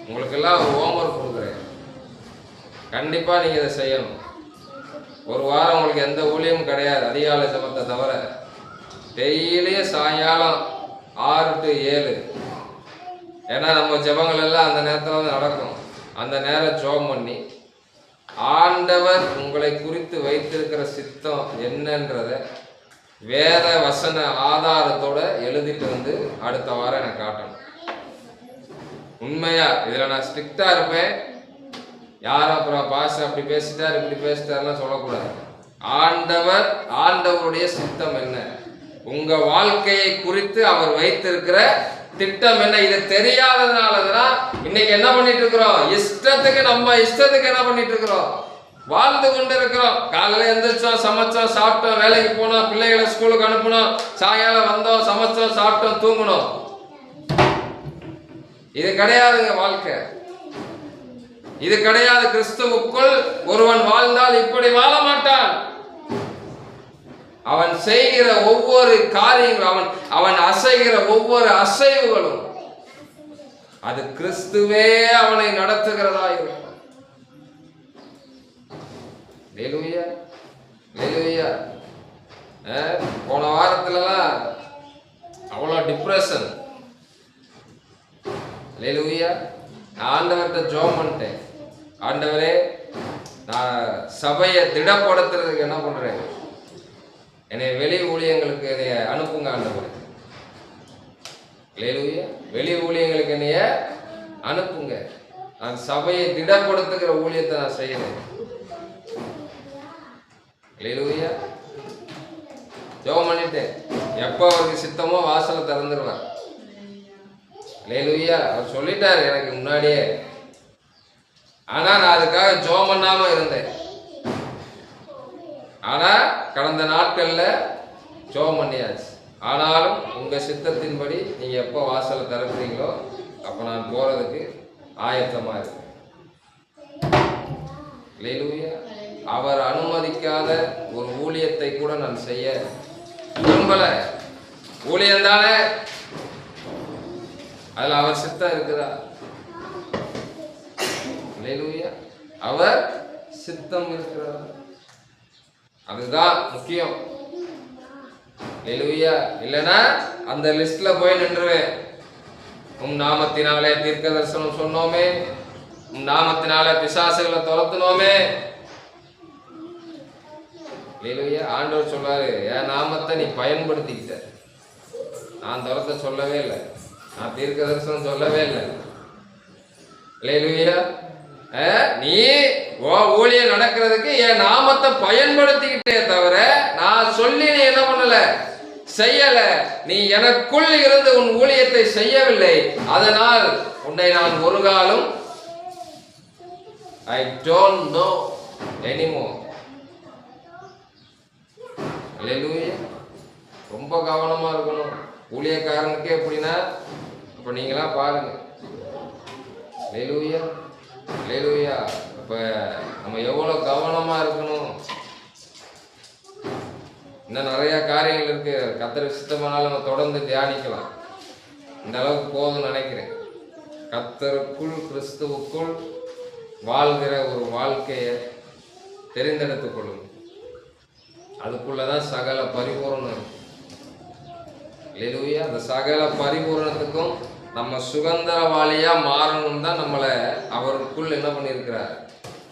உங்களுக்கெல்லாம் ஒரு ஹோம்வொர்க் கொடுக்குறேன், கண்டிப்பா நீங்க இதை செய்யணும். ஒரு வாரம் உங்களுக்கு எந்த ஊழியமும் கிடையாது, அதிகாலை ஜெபத்தை தவிர. டெய்லியும் சாயங்காலம் 6 to 7, ஏன்னா நம்ம ஜெபங்கள் எல்லாம் அந்த நேரத்தில் வந்து நடக்கும். அந்த நேரம் ஜெபம் பண்ணி ஆண்டவர் உங்களை குறித்து வைத்திருக்கிற சித்தம் என்னன்றத வேத வசன ஆதாரத்தோட எழுதிட்டு வந்து அடுத்த வாரம் எனக்கு காட்டணும். உண்மையா இதுல நான் ஸ்ட்ரிக்டா இருப்பேன். யாரும் அப்புறம் பாஷ அப்படி பேசிட்டார் இப்படி பேசிட்டாருலாம் சொல்லக்கூடாது. ஆண்டவருடைய சித்தம் என்ன, உங்க வாழ்க்கையை குறித்து அவர் வைத்திருக்கிற திட்டம் என்ன, இது தெரியாததுனாலதான் இன்னைக்கு என்ன பண்ணிட்டு இருக்கிறோம்? நம்ம இஷ்டத்துக்கு என்ன பண்ணிட்டு இருக்கிறோம்? வாழ்ந்து கொண்டு இருக்கிறோம். காலையில எந்திரிச்சோம், சமைச்சோம், சாப்பிட்டோம், வேலைக்கு போனோம், பிள்ளைகளை ஸ்கூலுக்கு அனுப்பணும், சாயங்காலம் வந்தோம், சமைச்சோம், சாப்பிட்டோம், தூங்கணும். இது கிடையாதுங்க வாழ்க்கை. இது கிடையாது. கிறிஸ்துவுக்குள் ஒருவன் வாழ்ந்தால் இப்படி வாழ மாட்டான். அவன் செய்கிற ஒவ்வொரு காரியங்களும், அவன் அசைகிற ஒவ்வொரு அசைவுகளும் அது கிறிஸ்துவே அவனை நடத்துகிறதா இருக்கும். அல்லேலூயா. அல்லேலூயா. போன வாரத்துலலாம் அவ்வளோ டிப்ரெஷன். அல்லேலூயா. நான் ஆண்டவர்கிட்ட ஜெபம் பண்ணிட்டேன், ஆண்டவரே நான் சபையை திடப்படுத்துறதுக்கு என்ன பண்றேன், என்னை வெளி ஊழியங்களுக்கு என்னைய அனுப்புங்க ஆண்டவரே. அல்லேலூயா. வெளி ஊழியங்களுக்கு என்னைய அனுப்புங்க, நான் சபையை திடப்படுத்துகிற ஊழியத்தை நான் செய்யறேன். அல்லேலூயா. ஜெபம் பண்ணிட்டேன். எப்போ அவருக்கு சித்தமோ வாசலை திறந்துருவார். அல்லேலூயா. அவர் சொல்லிட்டாரு எனக்கு முன்னாடியே. ஆனா நான் அதுக்காக ஜெபம் பண்ணாம இருந்தேன். ஆனா கடந்த நாட்கள்ல ஜெபம் பண்ணியாச்சு. ஆனாலும் உங்க சித்தத்தின்படி நீங்க எப்போ வாசலை திறக்கிறீங்களோ அப்ப நான் போறதுக்கு ஆயத்தமா இருக்கேன். அல்லேலூயா. அவர் அனுமதிக்காத ஒரு ஊழியத்தை கூட நான் செய்ய விரும்பல. ஊழியம் தானே, அதுல அவர் சித்தம் இருக்குதா? அல்லேலூயா. அவர் சித்தம் இருக்கிறார், அதுதான் முக்கியம். அல்லேலூயா. இல்லைன்னா அந்த லிஸ்ட்ல போய் நின்றுவேன். உம் நாமத்தினாலே தீர்க்க தரிசனம் சொன்னோமே, உம் நாமத்தினாலே பிசாசுகளை துரத்துனோமே. அல்லேலூயா. ஆண்டவர் சொல்றாரு, என் நாமத்தை நீ பயன்படுத்திக்கிட்ட. நான் துரத்த சொல்லவே இல்லை, நான் தீர்க்க தரிசனம் சொல்லவே இல்லை. அல்லேலூயா. நீ ஊழியம் நடக்கிறதுக்கு என் நாமத்தை பயன்படுத்திக்கிட்டே தவிர நான் சொல்லி நீ என்ன பண்ணல, செய்யல. நீ எனக்குள் இருந்து உன் ஊழியத்தை செய்யவில்லை. அதனால் உன்னை நான் ஒரு காலம் I don't know anymore. அல்லேலூயா. ரொம்ப கவனமா இருக்கணும். ஊழியக்காரனுக்கே எப்படின்னா, அப்ப நீங்களா பாருங்க. அல்லேலூயா. அல்லேலூயா. அப்ப நம்ம எவ்வளவு கவனமா இருக்கணும். இன்னும் நிறைய காரியங்கள் இருக்கு. கர்த்தர் சித்தமானாலும் நம்ம தொடர்ந்து தியானிக்கலாம். இந்த அளவுக்கு போதும்னு நினைக்கிறேன். கர்த்தருக்குள் கிறிஸ்துவுக்குள் வாழ்கிற ஒரு வாழ்க்கையை தெரிந்தெடுத்துக் கொள்ளுங்க. அதுக்குள்ளதான் சகல பரிபூரணம் இருக்கு. அல்லேலூயா. அந்த சகல பரிபூரணத்துக்கும் நம்ம சுதந்திரவாளியா மாறணும் தான் நம்மளை அவருக்குள் என்ன பண்ணியிருக்கிறார்,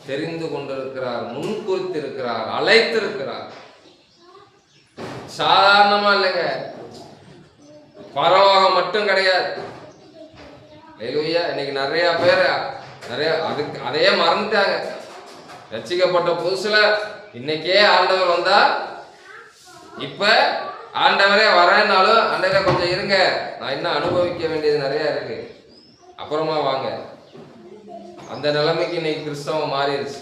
தெரிந்து கொண்டிருக்கிறார், முன்குறித்து இருக்கிறார், அழைத்திருக்கிறார். சாதாரணமா இல்லைங்க, பரலோகம் மட்டும் கிடையாது. அல்லேலூயா. இன்னைக்கு நிறைய பேர் அதுக்கு அதையே மறந்துட்டாங்க. ரட்சிக்கப்பட்ட புதுசுல இன்னைக்கே ஆண்டவர் வந்தா, இப்ப ஆண்டவரே வரேன்னாலும் ஆண்டவரே கொஞ்சம் இருங்க, நான் இன்னும் அனுபவிக்க வேண்டியது நிறைய இருக்கு, அப்புறமா வாங்க. அந்த நிலைமைக்கு இன்னைக்கு கிறிஸ்தவம் மாறிடுச்சு.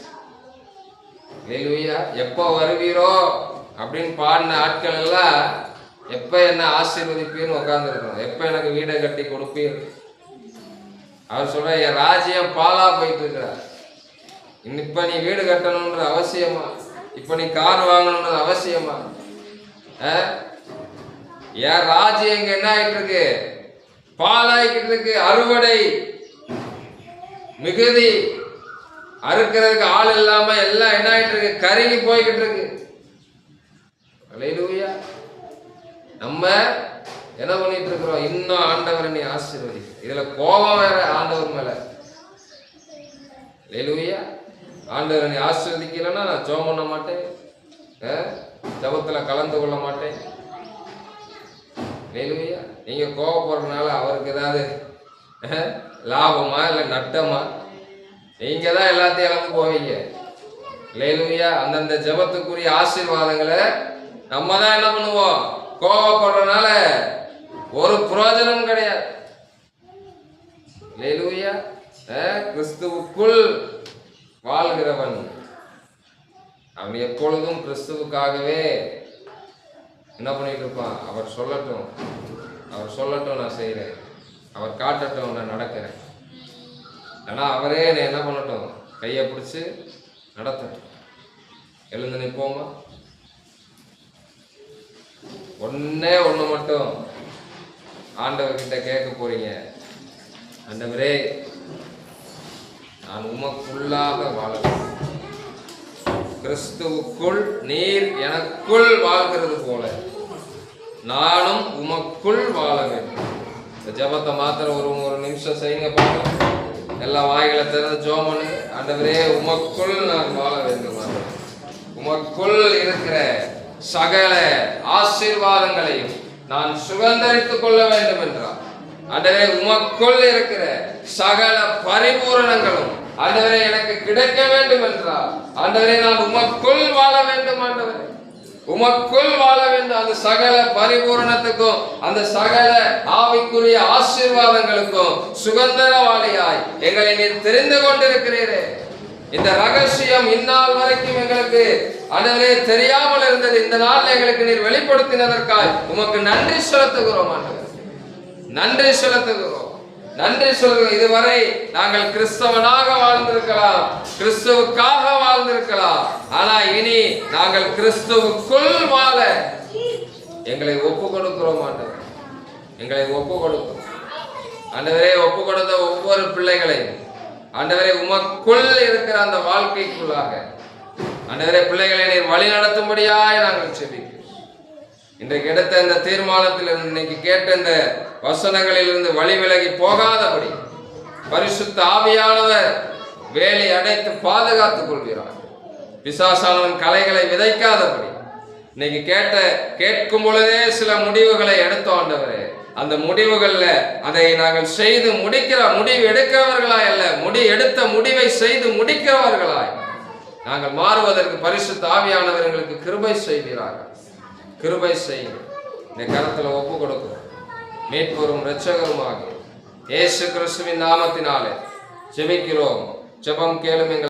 அல்லேலூயா. எப்போ வருவீரோ அப்படின்னு பாடின ஆட்கள் எல்லாம் எப்ப என்ன ஆசீர்வதிப்பீர்னு உட்கார்ந்துருக்கணும். எப்ப எனக்கு வீடை கட்டி கொடுப்பீர். அவர் சொல்ற, என் ராஜ்யம் பாலா போயிட்டு இருக்கிறார். இப்ப நீ வீடு கட்டணும்ன்ற அவசியமா? இப்ப நீ கார் வாங்கணும்ன்றது அவசியமா? என் ராஜ்யம் இங்க என்ன ஆயிட்டு இருக்கு? பாலாயிக்கிட்டு இருக்கு. அறுவடை மிகுதி, அறுக்கிறதுக்கு ஆள் இல்லாம எல்லாம் என்ன ஆயிட்டு இருக்கு? கருகி போய்கிட்டு இருக்கு. அல்லேலூயா. நம்ம என்ன பண்ணிட்டு இருக்கிறோம்? இன்னும் ஆண்டவரை நீ ஆசீர்வதி. இதுல கோபம் வேற ஆண்டவர் மேல. அல்லேலூயா. ஆண்டவரை நீ ஆசீர்வதிக்கலன்னா நான் ஜெபம் பண்ண மாட்டேன், ஜெபத்துல கலந்து கொள்ள மாட்டேன். அல்லேலூயா. நீங்க கோபப்படுறதுனால அவருக்கு ஏதாவது லாபமா இல்லை நட்டமா? நீங்க தான் எல்லாத்தையும் இழந்து போவீங்க. அல்லேலூயா. அந்தந்த ஜெபத்துக்குரிய ஆசீர்வாதங்களை நம்ம தான் என்ன பண்ணுவோம்? கோபப்படுறதுனால ஒரு பிரயோஜனம் கிடையாது. அல்லேலூயா. கிறிஸ்துவுக்குள் வாழ்கிறவன் அவன் எப்பொழுதும் கிறிஸ்துவுக்காகவே என்ன பண்ணிட்டு இருப்பான்? அவர் சொல்லட்டும், அவர் சொல்லட்டும், நான் செய்கிறேன். அவர் காட்டட்டும், நான் நடக்கிறேன். ஆனா அவரே என்னை என்ன பண்ணட்டும்? கையை பிடிச்சு நடத்தட்டும். எழுந்து நிற்போமா? ஒன்னே ஒண்ணு மட்டும் ஆண்டவர்கிட்ட கேட்க போறீங்க. ஆண்டவரே, நான் உமக்குள்ளாக வாழ வேண்டும். கிறிஸ்துவுக்குள் நீர் எனக்குள் வாழ்கிறது போல நானும் உமக்குள் வாழ வேண்டும். இந்த ஜெபத்தை மாத்திரம் ஒரு நிமிஷம் செய்யுங்க பாருங்க. எல்லா வாய்களை திறந்து ஜெபம் பண்ணு. ஆண்டவரே, உமக்குள் நான் வாழ வேண்டும். உமக்குள் இருக்கிற சகல ஆசீர்வாதங்களையும் நான் சுதந்தரித்துக் கொள்ள வேண்டும் என்றார். ஆண்டவரே, உமக்குள் இருக்கிற சகல பரிபூரணங்களும் ஆண்டவரே எனக்கு கிடைக்க வேண்டும் என்றார். ஆண்டவரே, நான் உமக்குள் வாழ வேண்டும். ஆண்டவரே, உமக்குள் வாழ வேண்டும். அந்த சகல பரிபூரணத்துக்கும் அந்த சகல ஆவிக்குரிய ஆசீர்வாதங்களுக்கும் சுதந்திரவாளியாய் எங்களை நீர் தெரிந்து கொண்டிருக்கிறீரே. இந்த ரகசியம் இந்நாள் வரைக்கும் எங்களுக்கு ஆண்டவரே தெரியாமல் இருந்தது. இந்த நாள் எங்களுக்கு நீர் வெளிப்படுத்தினதற்காய் உமக்கு நன்றி செலுத்துகிறோம். ஆண்டவரே, நன்றி செலுத்துகிறோம், நன்றி சொல்கிறோம். இதுவரை நாங்கள் கிறிஸ்தவனாக வாழ்ந்திருக்கலாம், கிறிஸ்துவுக்காக வாழ்ந்திருக்கலாம். ஆனா இனி நாங்கள் கிறிஸ்துவுக்குள் வாழ எங்களை ஒப்பு கொடுக்கிறோம். ஆண்டவரே, எங்களை ஒப்பு கொடுக்கிறோம். ஆண்டவரே, ஒப்பு கொடுத்த ஒவ்வொரு பிள்ளைகளையும் ஆண்டவரே உமக்குள் இருக்கிற அந்த வாழ்க்கைக்குள்ளாக ஆண்டவரே பிள்ளைகளை நீர் வழி நடத்தும்படியாய் நாங்கள் செபிக்கிறோம். இன்றைக்கு எடுத்த இந்த தீர்மானத்தில் இன்னைக்கு கேட்ட இந்த வசனங்களில் இருந்து வழி விலகி போகாதபடி பரிசுத்த ஆவியானவர் வேலி அடைத்து பாதுகாத்துக் கொள்கிறார். பிசாசானவன் கலைகளை விதைக்காதபடி இன்னைக்கு கேட்கும் பொழுதே சில முடிவுகளை எடுத்தோம். ஆண்டவரே, அந்த முடிவுகள்ல அதை நாங்கள் செய்து முடிக்கிற முடிவு எடுக்கிறவர்களாய் அல்ல, எடுத்த முடிவை செய்து முடிக்கிறவர்களாய் நாங்கள் மாறுவதற்கு பரிசுத்த ஆவியானவர் எங்களுக்கு கிருபை செய்கிறார்கள். கிருபை செய்யுங்க. இந்த கரத்துல ஒப்பு கொடுக்கிறோம். மீட்பரும் இரட்சகருமாக இயேசு கிறிஸ்துவின் நாமத்தினாலே ஜெபிக்கிறோம். ஜெபம் கேளும் எங்கள்